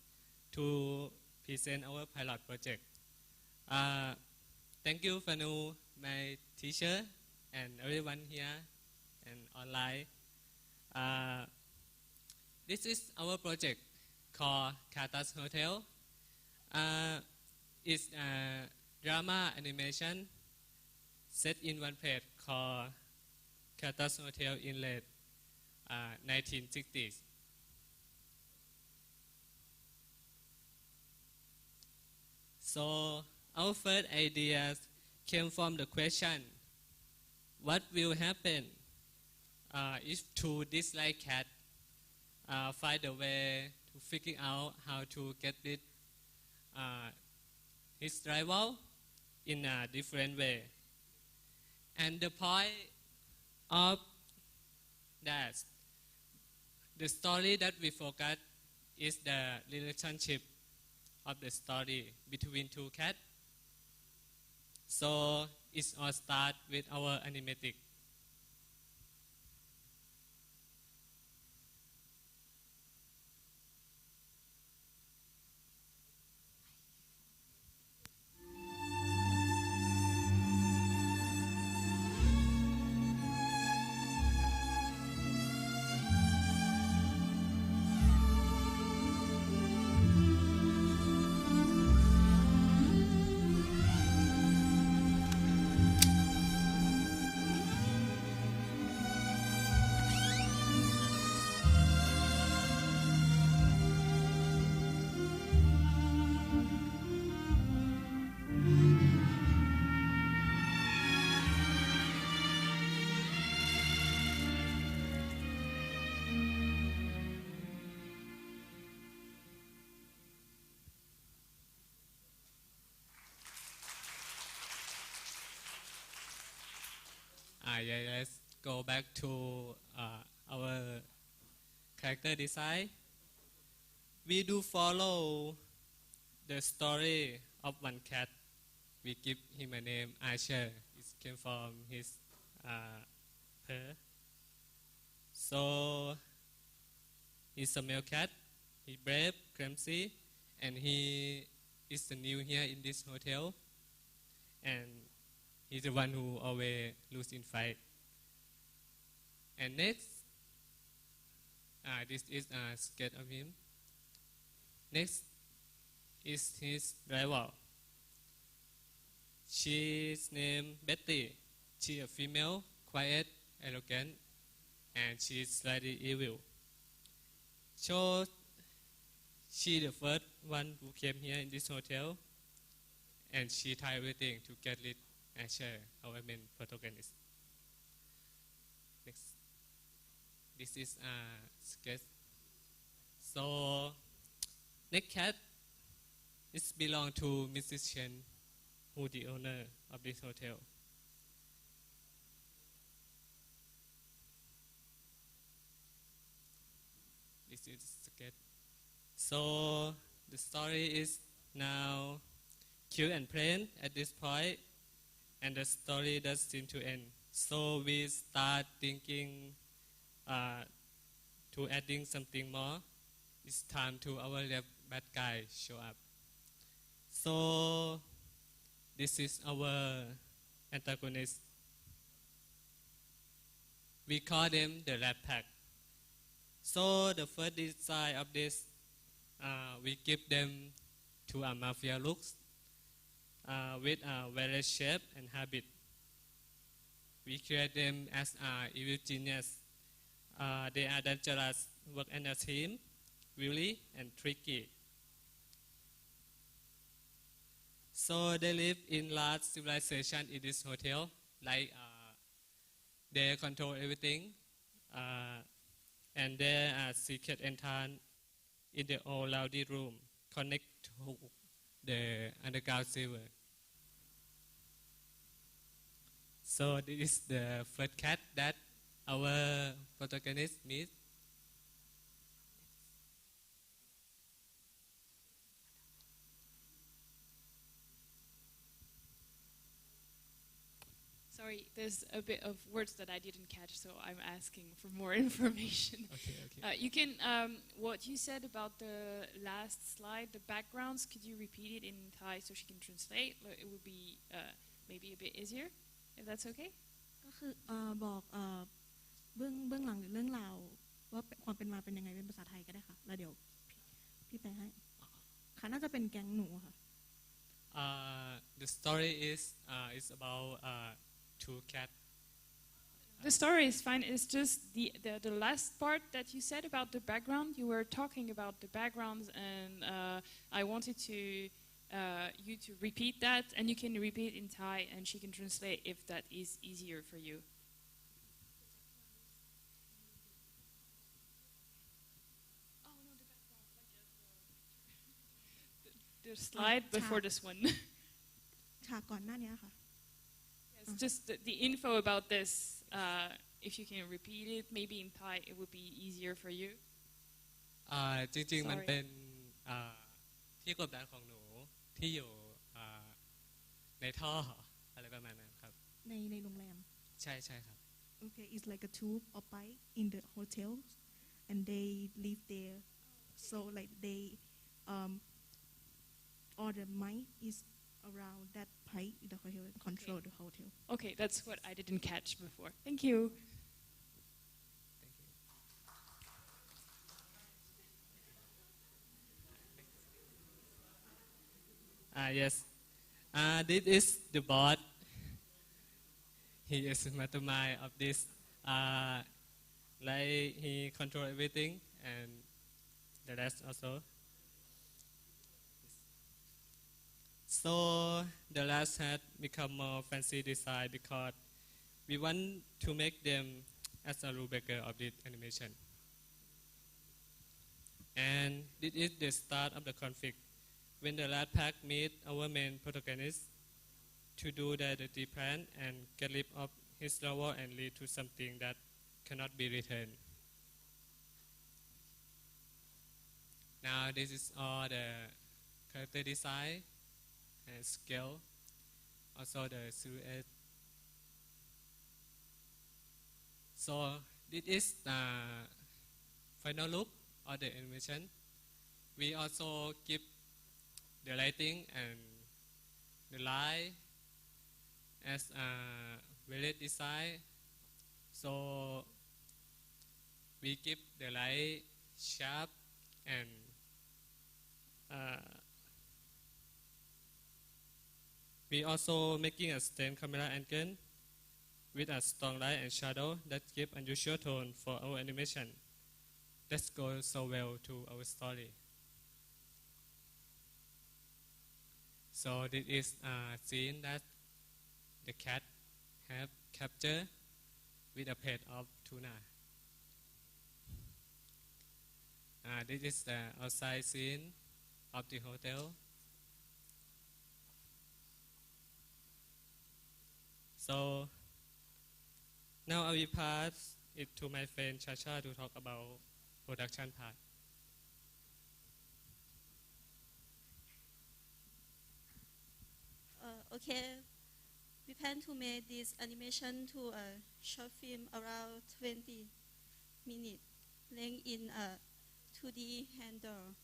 to present our pilot project. Thank you Fanou, my teacher, and everyone here and online. This is our project called Katas Hotel. It's a drama animation set in one place called Katas Hotel in late 1960s. So our first ideas came from the question, what will happen if two disliked cats find a way to figure out how to get rid his rival in a different way. And the point of that the story that we focus is the relationship of the story between two cats. So it all starts with our animatic. Yeah, let's go back to our character design. We do follow the story of one cat. We give him a name, Archer. It came from his purr. So he's a male cat. He's brave, clumsy, and he is new here in this hotel. And he's the one who always loses in fight. And next, this is a sketch of him. Next is his rival. She's named Betty. She's a female, quiet, arrogant, and she's slightly evil. So she's the first one who came here in this hotel, and she tried everything to get rid of Asher, our main protagonist. Next. This is a sketch. So, next cat is belong to Mrs. Chen, who the owner of this hotel. This is a sketch. So, the story is now cute and plain at this point, and the story does seem to end. So we start thinking to adding something more. It's time to our bad guy show up. So this is our antagonist. We call them the Rat Pack. So the first design of this, we give them to a mafia looks with various shape and habit. We create them as evil genius. They are dangerous, work as a team, wily and tricky. So they live in large civilization in this hotel. Like they control everything, and there are secret entrance in the old rowdy room connect to the underground sewer. So this is the first cat that our protagonist meets. Sorry, there's a bit of words that I didn't catch, so I'm asking for more information. Okay. You can, what you said about the last slide, the backgrounds, could you repeat it in Thai so she can translate? It would be maybe a bit easier, if that's okay? ก็คือบอกเบื้องหลังหรือเรื่องราวว่าความเป็นมาเป็นยังไงเป็นภาษาไทยก็ได้ค่ะแล้วเดี๋ยวพี่แปลให้ค่ะน่าจะเป็นแก๊งหนูค่ะ The story is about two cats. The story is fine. It's just the last part that you said about the background. You were talking about the backgrounds, and I wanted you to repeat that, and you can repeat in Thai, and she can translate if that is easier for you. The slide before this one. ฉากก่อนหน้านี้ค่ะ It's just the info about this if you can repeat it, maybe in Thai, it would be easier for you. จริงๆมัน Sorry. เป็นที่กดดันของหนูที่อยู่ในท่ออะไรประมาณนั้นครับ ในโรงแรม ใช่ใช่ครับ Okay, it's like a tube or pipe in the hotel, and they live there. So like they, all the mic is around that pipe in the hotel, control the hotel. Okay, that's what I didn't catch before. Thank you. Thank you. Yes. This is the boss. He is the mastermind of this. Like he control everything and the rest also. So the last had become more fancy design because we want to make them as a rule breaker of this animation. And this is the start of the conflict. When the last pack meet our main protagonist to do the dirty plan and get rid of his lover and lead to something that cannot be returned. Now this is all the character design and scale, also the silhouette. So this is the final look of the animation. We also give the lighting and the light as a very design. So we give the light sharp and we also making a stand camera angle with a strong light and shadow that give unusual tone for our animation. That goes so well to our story. So this is a scene that the cat have captured with a plate of tuna. This is the outside scene of the hotel. So now I will pass it to my friend Chacha to talk about production part. Okay, we plan to make this animation to a short film around 20 minutes, length in a 2D handle.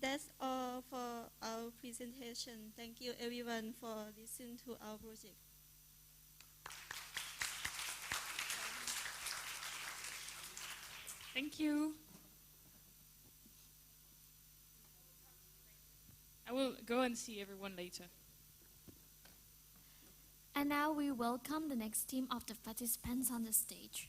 That's all for our presentation. Thank you everyone for listening to our project. Thank you. I will go and see everyone later. And now we welcome the next team of the participants on the stage.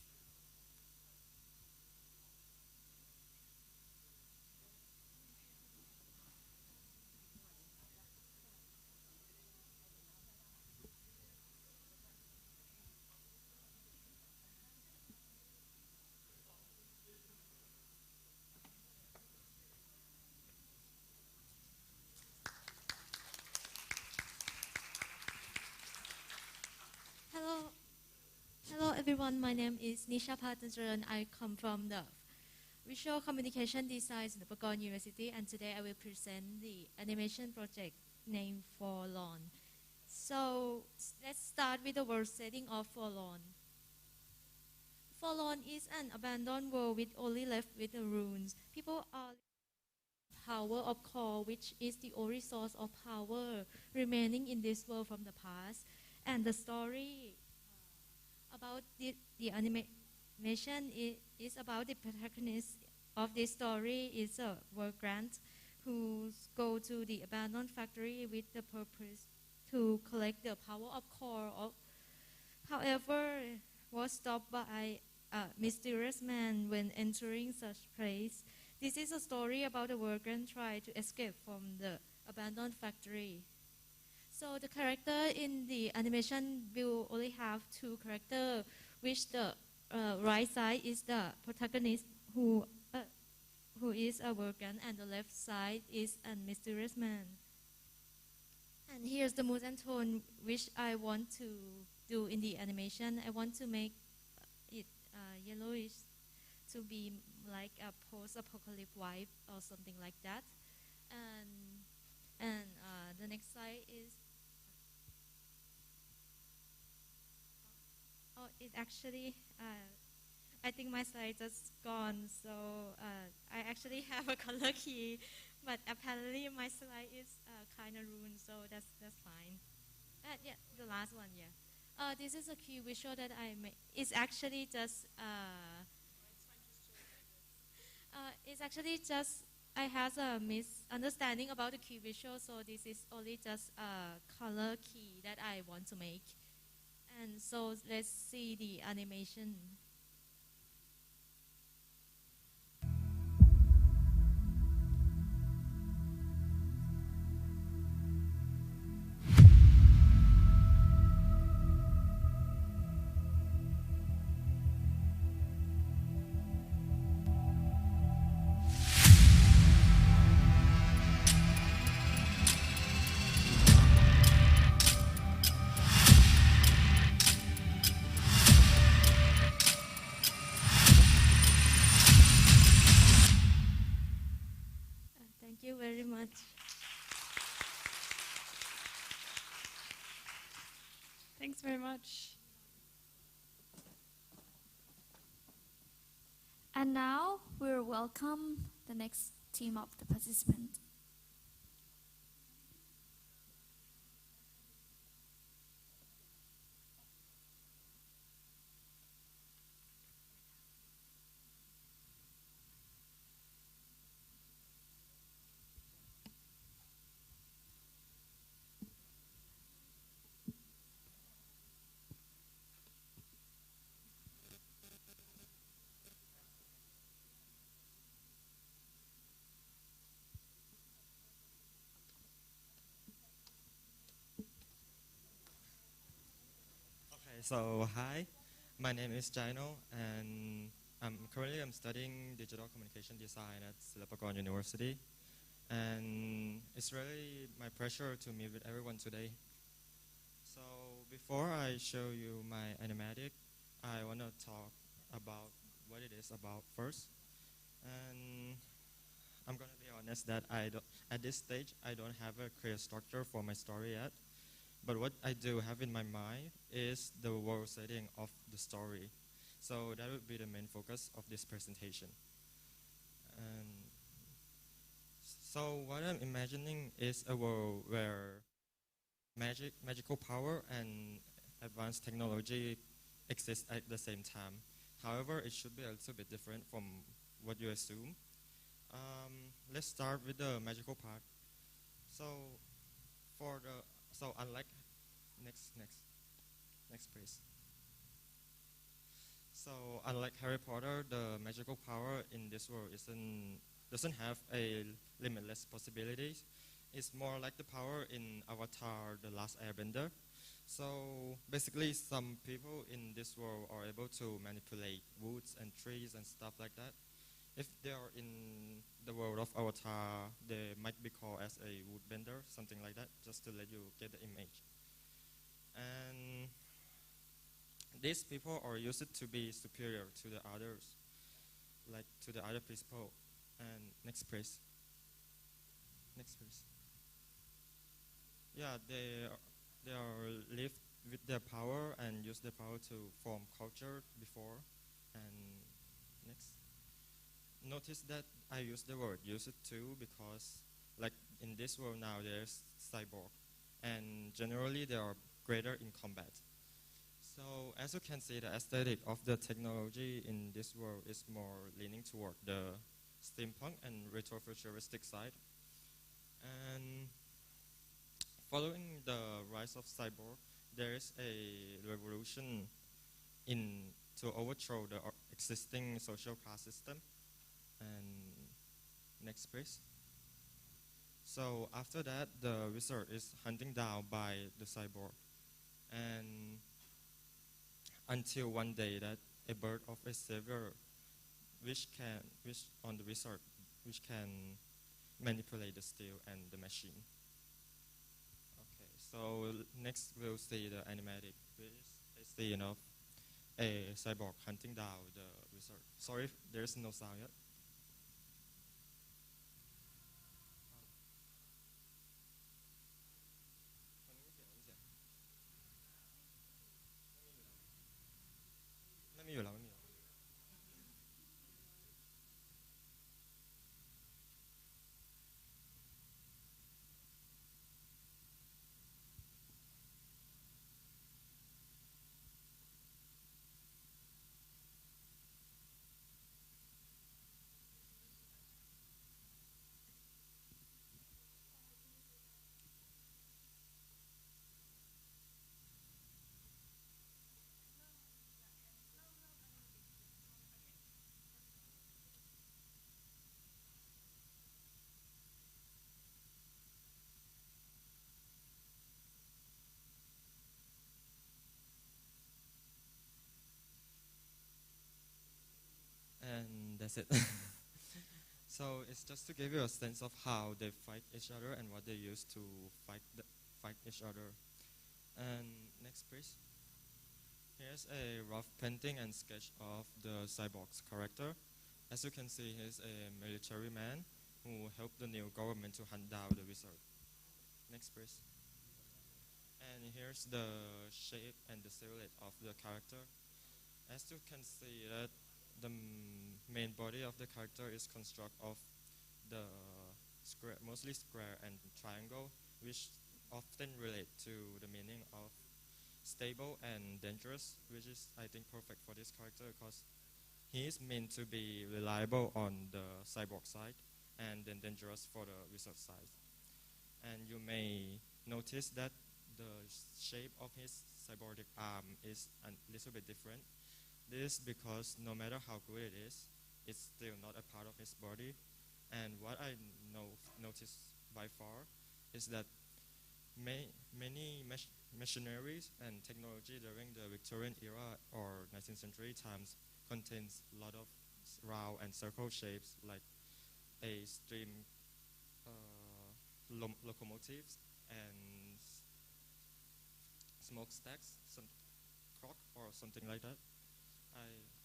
Hello everyone, my name is Nisha Patanjaran. I come from the Visual Communication Design in the Pakorn University, and today I will present the animation project named Fallon. So let's start with the world setting of Fallon. Fallon is an abandoned world with only left with the ruins. People are power of core, which is the only source of power remaining in this world from the past. And the story about the animation is about the protagonist of this story is a workers who go to the abandoned factory with the purpose to collect the power of core. However, was stopped by a mysterious man when entering such place. This is a story about a worker trying to escape from the abandoned factory. So the character in the animation will only have two characters, which the right side is the protagonist who is a worker, and the left side is a mysterious man. And here's the mood and tone which I want to do in the animation. I want to make yellowish to be like a post-apocalyptic vibe or something like that. And the next slide is it actually I think my slide just gone, so I actually have a color key, but apparently my slide is kind of ruined, so that's fine. Yeah, the last one, yeah. This is a key visual that I made. It's actually just I have a misunderstanding about the key visual, so this is only just a color key that I want to make. And so let's see the animation. Thank you very much. Thanks very much. And now we'll welcome the next team of the participants. So hi, my name is Jaino, and currently I'm studying digital communication design at Silpakorn University, and it's really my pleasure to meet with everyone today. So before I show you my animatic, I want to talk about what it is about first, and I'm gonna be honest that at this stage I don't have a clear structure for my story yet. But what I do have in my mind is the world setting of the story. So that would be the main focus of this presentation. And so what I'm imagining is a world where magical power and advanced technology exist at the same time. However, it should be a little bit different from what you assume. Let's start with the magical part. So unlike next please. So unlike Harry Potter, the magical power in this world doesn't have a limitless possibilities. It's more like the power in Avatar: The Last Airbender. So basically, some people in this world are able to manipulate woods and trees and stuff like that. If they are in the world of Avatar, they might be called as a woodbender, something like that, just to let you get the image. And these people are used to be superior to the others, like to the other people. And next please. Yeah, they are live with their power and use their power to form culture before. And next. Notice that I use the word use it too because like in this world now there's cyborg and generally they are greater in combat. So as you can see, the aesthetic of the technology in this world is more leaning toward the steampunk and retrofuturistic side. And following the rise of cyborg, there is a revolution to overthrow the existing social class system. And next please. So after that, the wizard is hunting down by the cyborg, and until one day that a bird of a savior, which on the wizard, which can manipulate the steel and the machine. Okay, so next we'll see the animatic, which is a scene of a cyborg hunting down the wizard. Sorry, there's no sound yet. And that's it. So it's just to give you a sense of how they fight each other and what they use to fight each other. And next, please. Here's a rough painting and sketch of the cyborg's character. As you can see, he's a military man who helped the new government to hunt down the wizard. Next, please. And here's the shape and the silhouette of the character. As you can see, that the main body of the character is construct of the square, mostly square and triangle, which often relate to the meaning of stable and dangerous, which is, I think, perfect for this character because he is meant to be reliable on the cyborg side and then dangerous for the wizard side. And you may notice that the shape of his cyborgic arm is a little bit different. This is because no matter how good it is, it's still not a part of his body. And what I noticed by far is that many machineries and technology during the Victorian era or 19th century times contains a lot of round and circle shapes like a steam locomotives and smokestacks, some clock or something like that.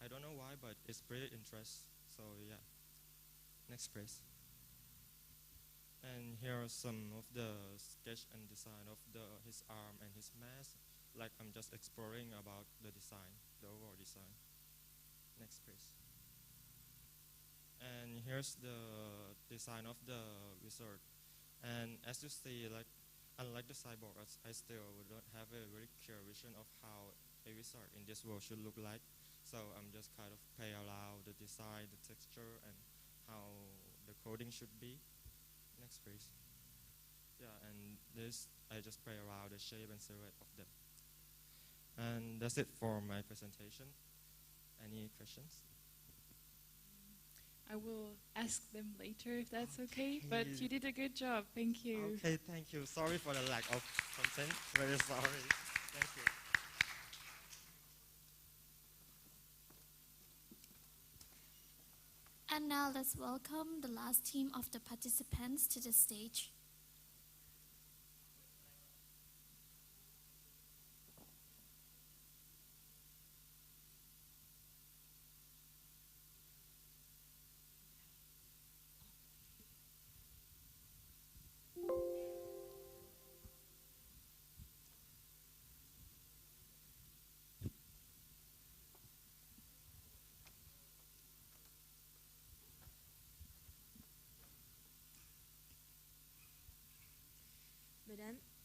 I don't know why, but it's pretty interesting. So yeah, next please. And here are some of the sketch and design of his arm and his mask. Like I'm just exploring about the design, the overall design. Next please. And here's the design of the wizard. And as you see, like unlike the cyborg, I still don't have a very clear vision of how a wizard in this world should look like. So I'm just kind of play around the design, the texture, and how the coding should be. Next please. Yeah, and this, I just play around the shape and silhouette of them. And that's it for my presentation. Any questions? I will ask them later if that's okay, but you did a good job. Thank you. Okay, thank you. Sorry for the lack of content. Very sorry. Thank you. And now let's welcome the last team of the participants to the stage.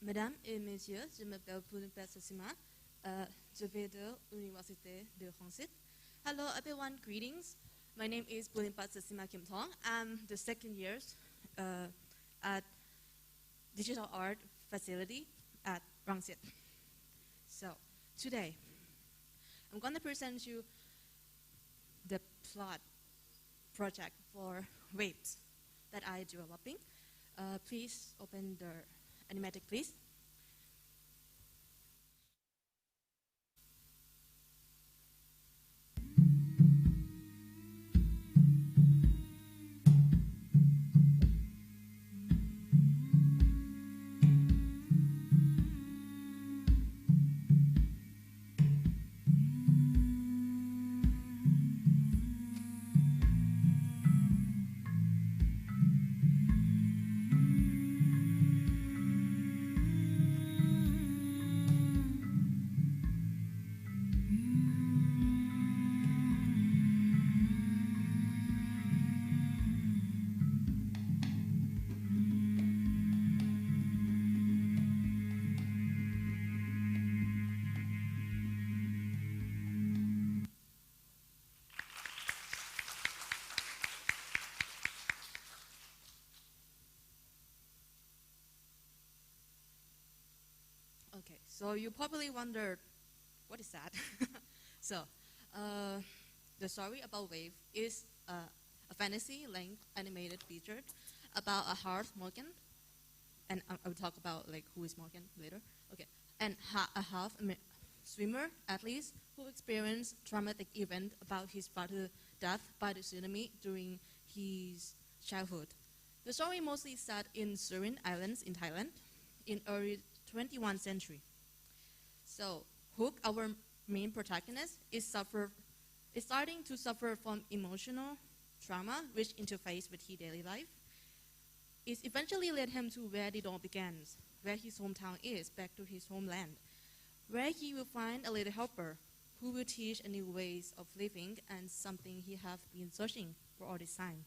Mesdames et messieurs, je m'appelle Pauline Sassima. Je vais de l'Université de Rancid. Hello everyone, greetings. My name is Pauline Sassima Kim Thong. I'm the second year at Digital Art Facility at Rancid. So today, I'm going to present you the plot project for Waves that I developing. Please open the Animatics, please. So you probably wondered, what is that? So the story about Wave is a fantasy-length animated feature about a half Morgan, and I will talk about like who is Morgan later. Okay, and a half swimmer at least who experienced traumatic event about his father's death by the tsunami during his childhood. The story mostly set in Surin Islands in Thailand in early 21st century. So Hook, our main protagonist, is starting to suffer from emotional trauma which interface with his daily life. It eventually led him to where the all begins, where his hometown is, back to his homeland, where he will find a little helper who will teach a new ways of living and something he have been searching for all this time.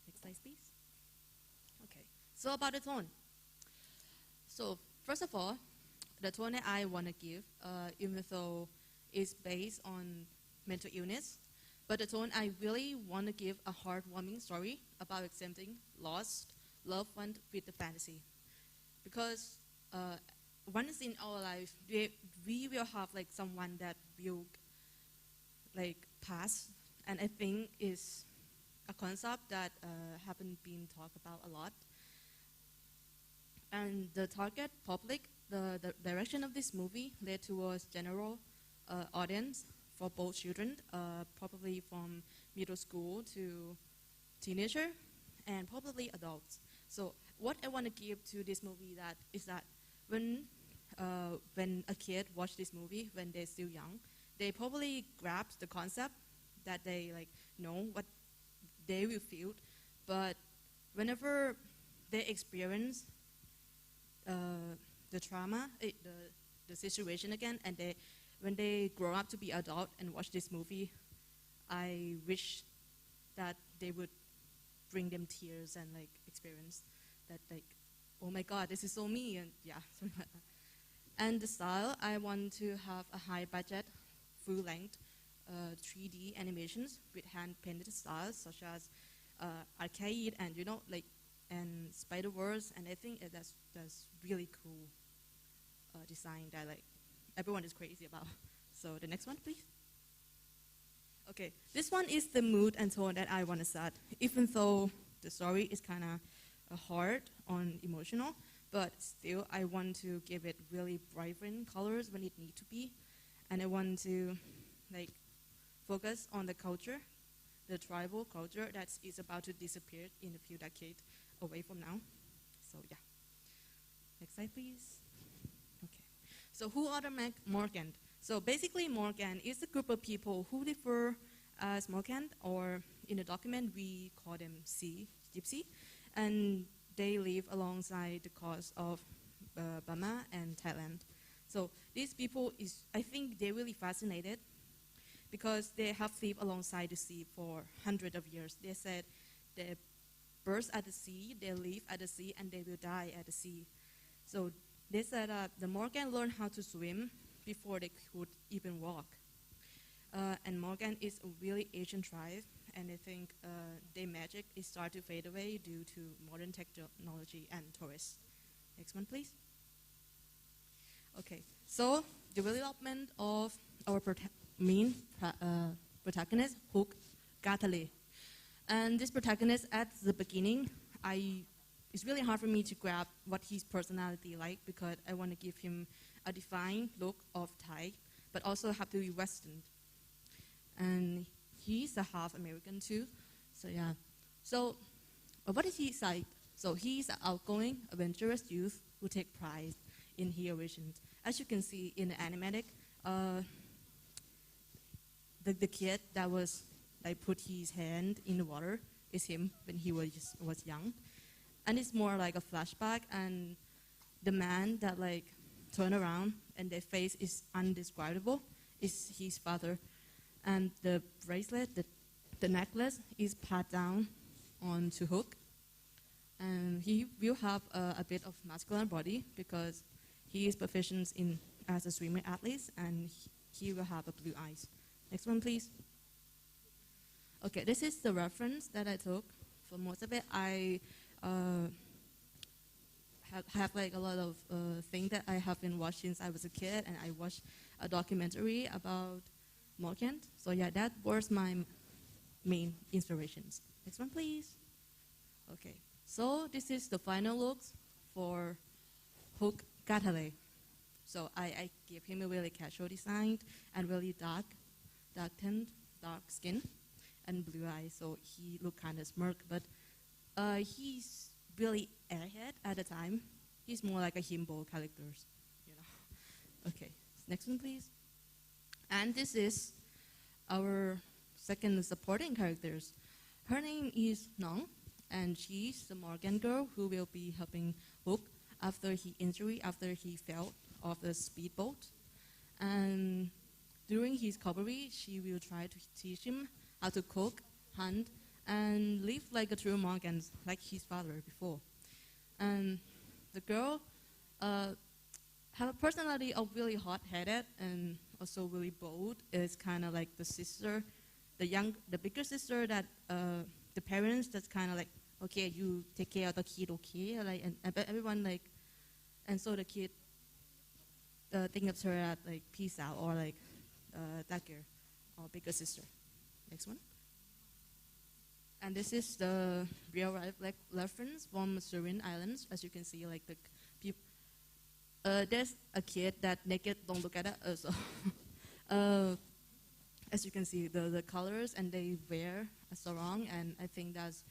Next slide, please. Okay, so about the tone. So first of all, the tone that I want to give, even though it's based on mental illness, but the tone I really want to give a heartwarming story about accepting lost loved one with the fantasy. Because once in our life, we will have like someone that will like pass, and I think is a concept that haven't been talked about a lot. And the target public, the direction of this movie led towards general audience for both children, probably from middle school to teenager, and probably adults. So what I want to give to this movie is that when a kid watch this movie when they're still young, they probably grasp the concept that they like know what they will feel, but whenever they experience the trauma, the situation again, and when they grow up to be adult and watch this movie, I wish that they would bring them tears and like experience that like, oh my God, this is so me, and yeah, something like that. And the style, I want to have a high budget, full length 3D animations with hand painted styles such as arcade and and Spider-Verse, and I think that's really cool design that like everyone is crazy about. So the next one, please. Okay, this one is the mood and tone that I want to set, even though the story is kind of hard on emotional, but still I want to give it really vibrant colors when it need to be, and I want to like focus on the culture, the tribal culture that is about to disappear in a few decades away from now. So yeah. Next slide, please. Okay. So who are the Morgan? So basically Morgan is a group of people who refer as Morgan, or in the document we call them Gypsy, and they live alongside the coast of Burma and Thailand. So these people I think they're really fascinated because they have lived alongside the sea for hundreds of years. They said they're birds at the sea, they live at the sea, and they will die at the sea. So they said the Morgan learned how to swim before they could even walk. And Morgan is a really ancient tribe, and I think their magic is starting to fade away due to modern technology and tourists. Next one, please. Okay, so the development of our main protagonist, Hook Gatale. And this protagonist, at the beginning, it's really hard for me to grab what his personality like because I want to give him a defined look of Thai, but also have to be Western. And he's a half American too, so yeah. So what is he like? So he's an outgoing, adventurous youth who take pride in his origins. As you can see in the animatic, the kid that was like put his hand in the water is him when he was young, and it's more like a flashback. And the man that like turn around and their face is undescribable is his father, and the bracelet, the necklace is passed down onto Hook, and he will have a bit of masculine body because he is proficient as a swimmer athlete, and he will have a blue eyes. Next one, please. Okay, this is the reference that I took. For most of it, I have like a lot of things that I have been watching since I was a kid, and I watched a documentary about Morgan. So yeah, that was my main inspirations. Next one, please. Okay, so this is the final looks for Hook Gatale. So I gave him a really casual design and really dark tint, dark skin, and blue eyes. So he looked kind of smirk, but he's really airhead at the time. He's more like a himbo characters, you know. Okay, next one, please. And this is our second supporting characters. Her name is Nong, and she's the Morgan girl who will be helping Hook after he fell off the speedboat. And during his recovery, she will try to teach him how to cook, hunt, and live like a true Morgan, like his father before. And the girl have a personality of really hot-headed and also really bold. It's kind of like the sister, the bigger sister that the parents that's kind of like, okay, you take care of the kid, okay, like, and everyone like, and so the kid think of her as like peace out or like that girl or bigger sister. Next one. And this is the real life reference from Surrey Islands. As you can see, like the people, there's a kid that naked. Don't look at it. Also, as you can see, the colors and they wear a sarong, and I think that's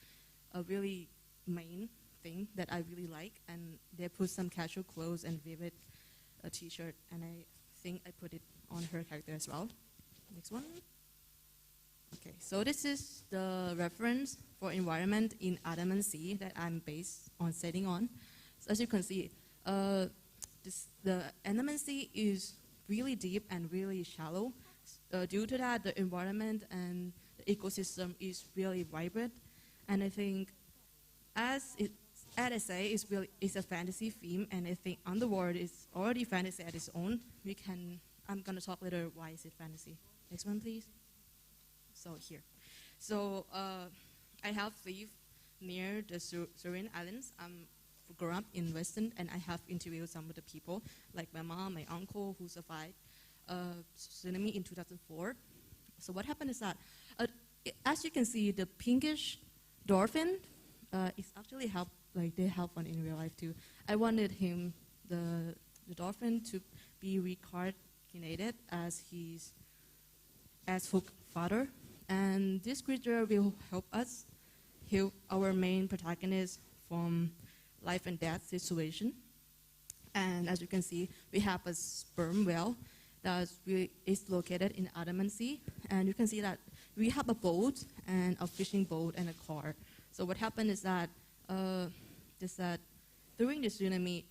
a really main thing that I really like. And they put some casual clothes and vivid a t-shirt, and I think I put it on her character as well. Next one. Okay, so this is the reference for environment in Adam and Sea that I'm based on setting on. So as you can see, the Adam and Sea is really deep and really shallow. Due to that, the environment and the ecosystem is really vibrant, and I think as I say, it's a fantasy theme, and I think Underworld is already fantasy at its own. I'm gonna talk later why is it fantasy. Next one, please. So here. So I have lived near the Surrey Islands. I'm grew up in Western, and I have interviewed some of the people, like my mom, my uncle, who survived tsunami in 2004. So what happened is that, as you can see, the pinkish dolphin is actually they have one in real life too. I wanted the dolphin, to be reincarnated as Hook's father, and this creature will help us heal our main protagonist from life and death situation. And as you can see, we have a sperm whale that is located in Andaman Sea, and you can see that we have a boat and a fishing boat and a car. So what happened is that during the tsunami,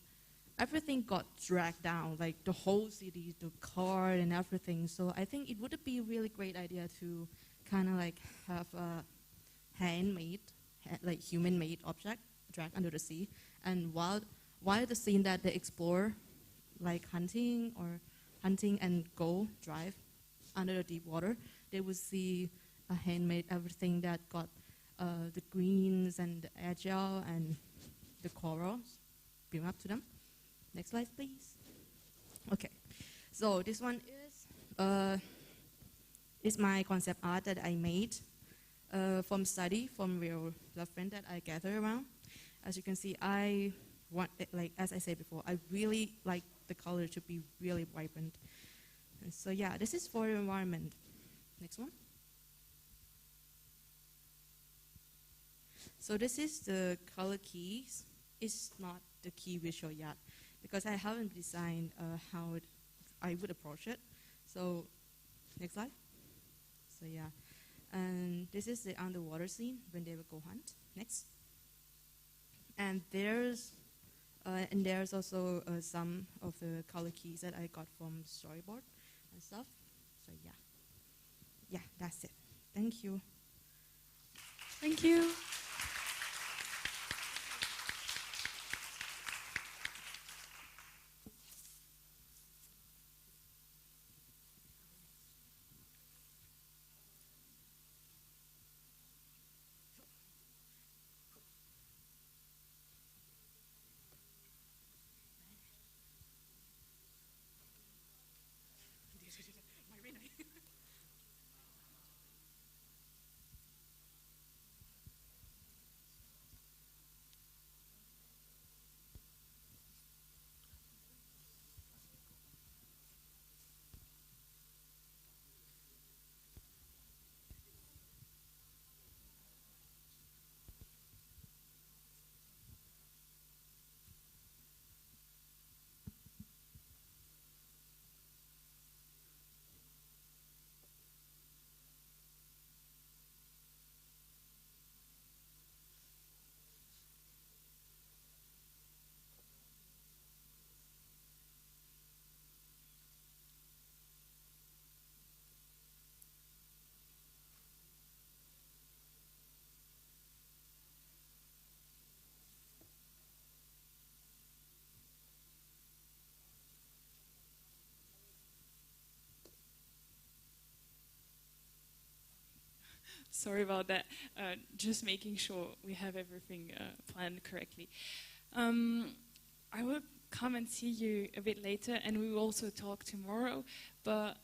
everything got dragged down, like the whole city, the car and everything. So I think it would be a really great idea to kind of like have a handmade, like human-made object dragged under the sea. And while the scene that they explore, like hunting and go drive under the deep water, they would see a handmade everything that got the greens and the agile and the corals bring up to them. Next slide, please. Okay, so this one is my concept art that I made from real love friend that I gather around. As you can see, as I said before, I really like the color to be really vibrant. And so yeah, this is for the environment. Next one. So this is the color keys. It's not the key visual yet, because I haven't designed how I would approach it. So next slide. So yeah, and this is the underwater scene when they would go hunt. Next. And there's also some of the color keys that I got from storyboard and stuff. So yeah, that's it. Thank you. Thank you. Sorry about that. Just making sure we have everything planned correctly. I will come and see you a bit later, and we will also talk tomorrow. But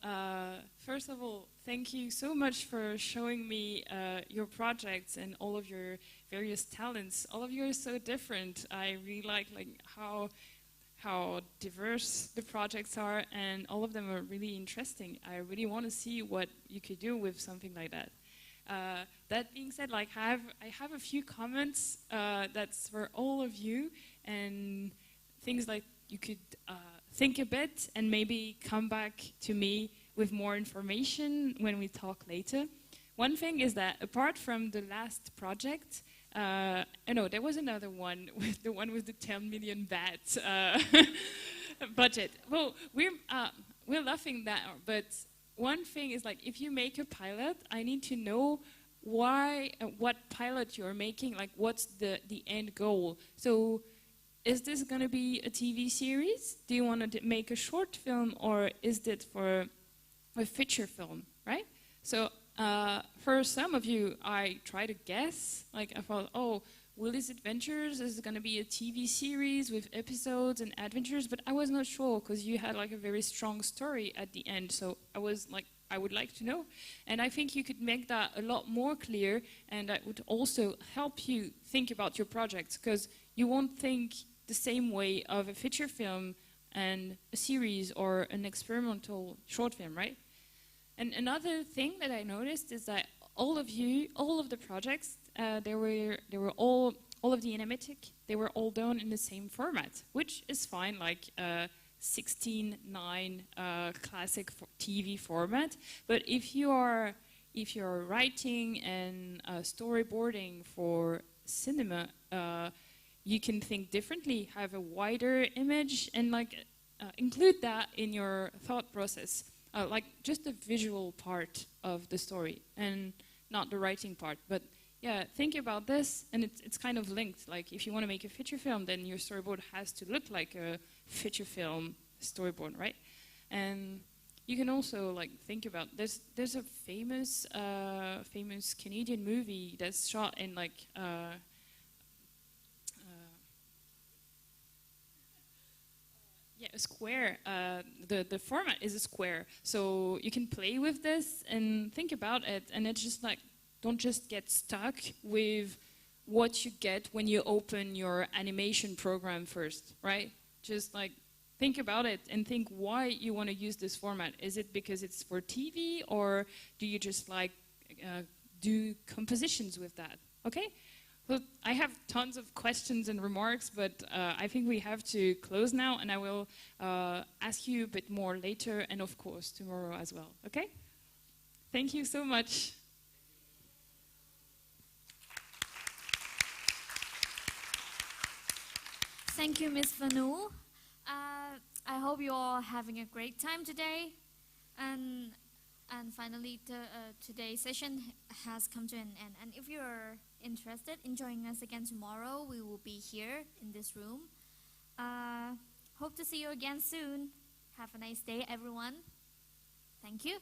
first of all, thank you so much for showing me your projects and all of your various talents. All of you are so different. I really like how diverse the projects are, and all of them are really interesting. I really want to see what you could do with something like that. That being said, I have a few comments that's for all of you, and things like you could think a bit and maybe come back to me with more information when we talk later. One thing is that apart from the last project, no, there was another one, the one with the 10 million baht budget. Well, we're laughing that, but one thing is if you make a pilot, I need to know what pilot you're making, what's the end goal. So is this going to be a TV series? Do you want to make a short film, or is it for a feature film, right? So for some of you, I try to guess. I thought, oh, Willy's Adventures is going to be a TV series with episodes and adventures, but I was not sure because you had a very strong story at the end. So I was I would like to know. And I think you could make that a lot more clear, and that would also help you think about your projects, because you won't think the same way of a feature film and a series or an experimental short film, right? And another thing that I noticed is that all of the projects, they were all of the animatic, they were all done in the same format, which is fine, 16:9 classic TV format. But if you're writing and storyboarding for cinema, you can think differently, have a wider image, and include that in your thought process. Just the visual part of the story and not the writing part. But yeah, think about this, and it's kind of linked. If you want to make a feature film, then your storyboard has to look like a feature film storyboard, right? And you can also think about there's a famous Canadian movie that's shot in a square. The format is a square, so you can play with this and think about it, and it's just don't just get stuck with what you get when you open your animation program first, right? Just think about it and think why you want to use this format. Is it because it's for TV, or do you just do compositions with that? Okay? Well, I have tons of questions and remarks, but I think we have to close now, and I will ask you a bit more later, and of course tomorrow as well. Okay? Thank you so much. Thank you, Ms. Fanou. I hope you all are having a great time today. And finally, today's session has come to an end. And if you're interested in joining us again tomorrow, we will be here in this room. Hope to see you again soon. Have a nice day, everyone. Thank you.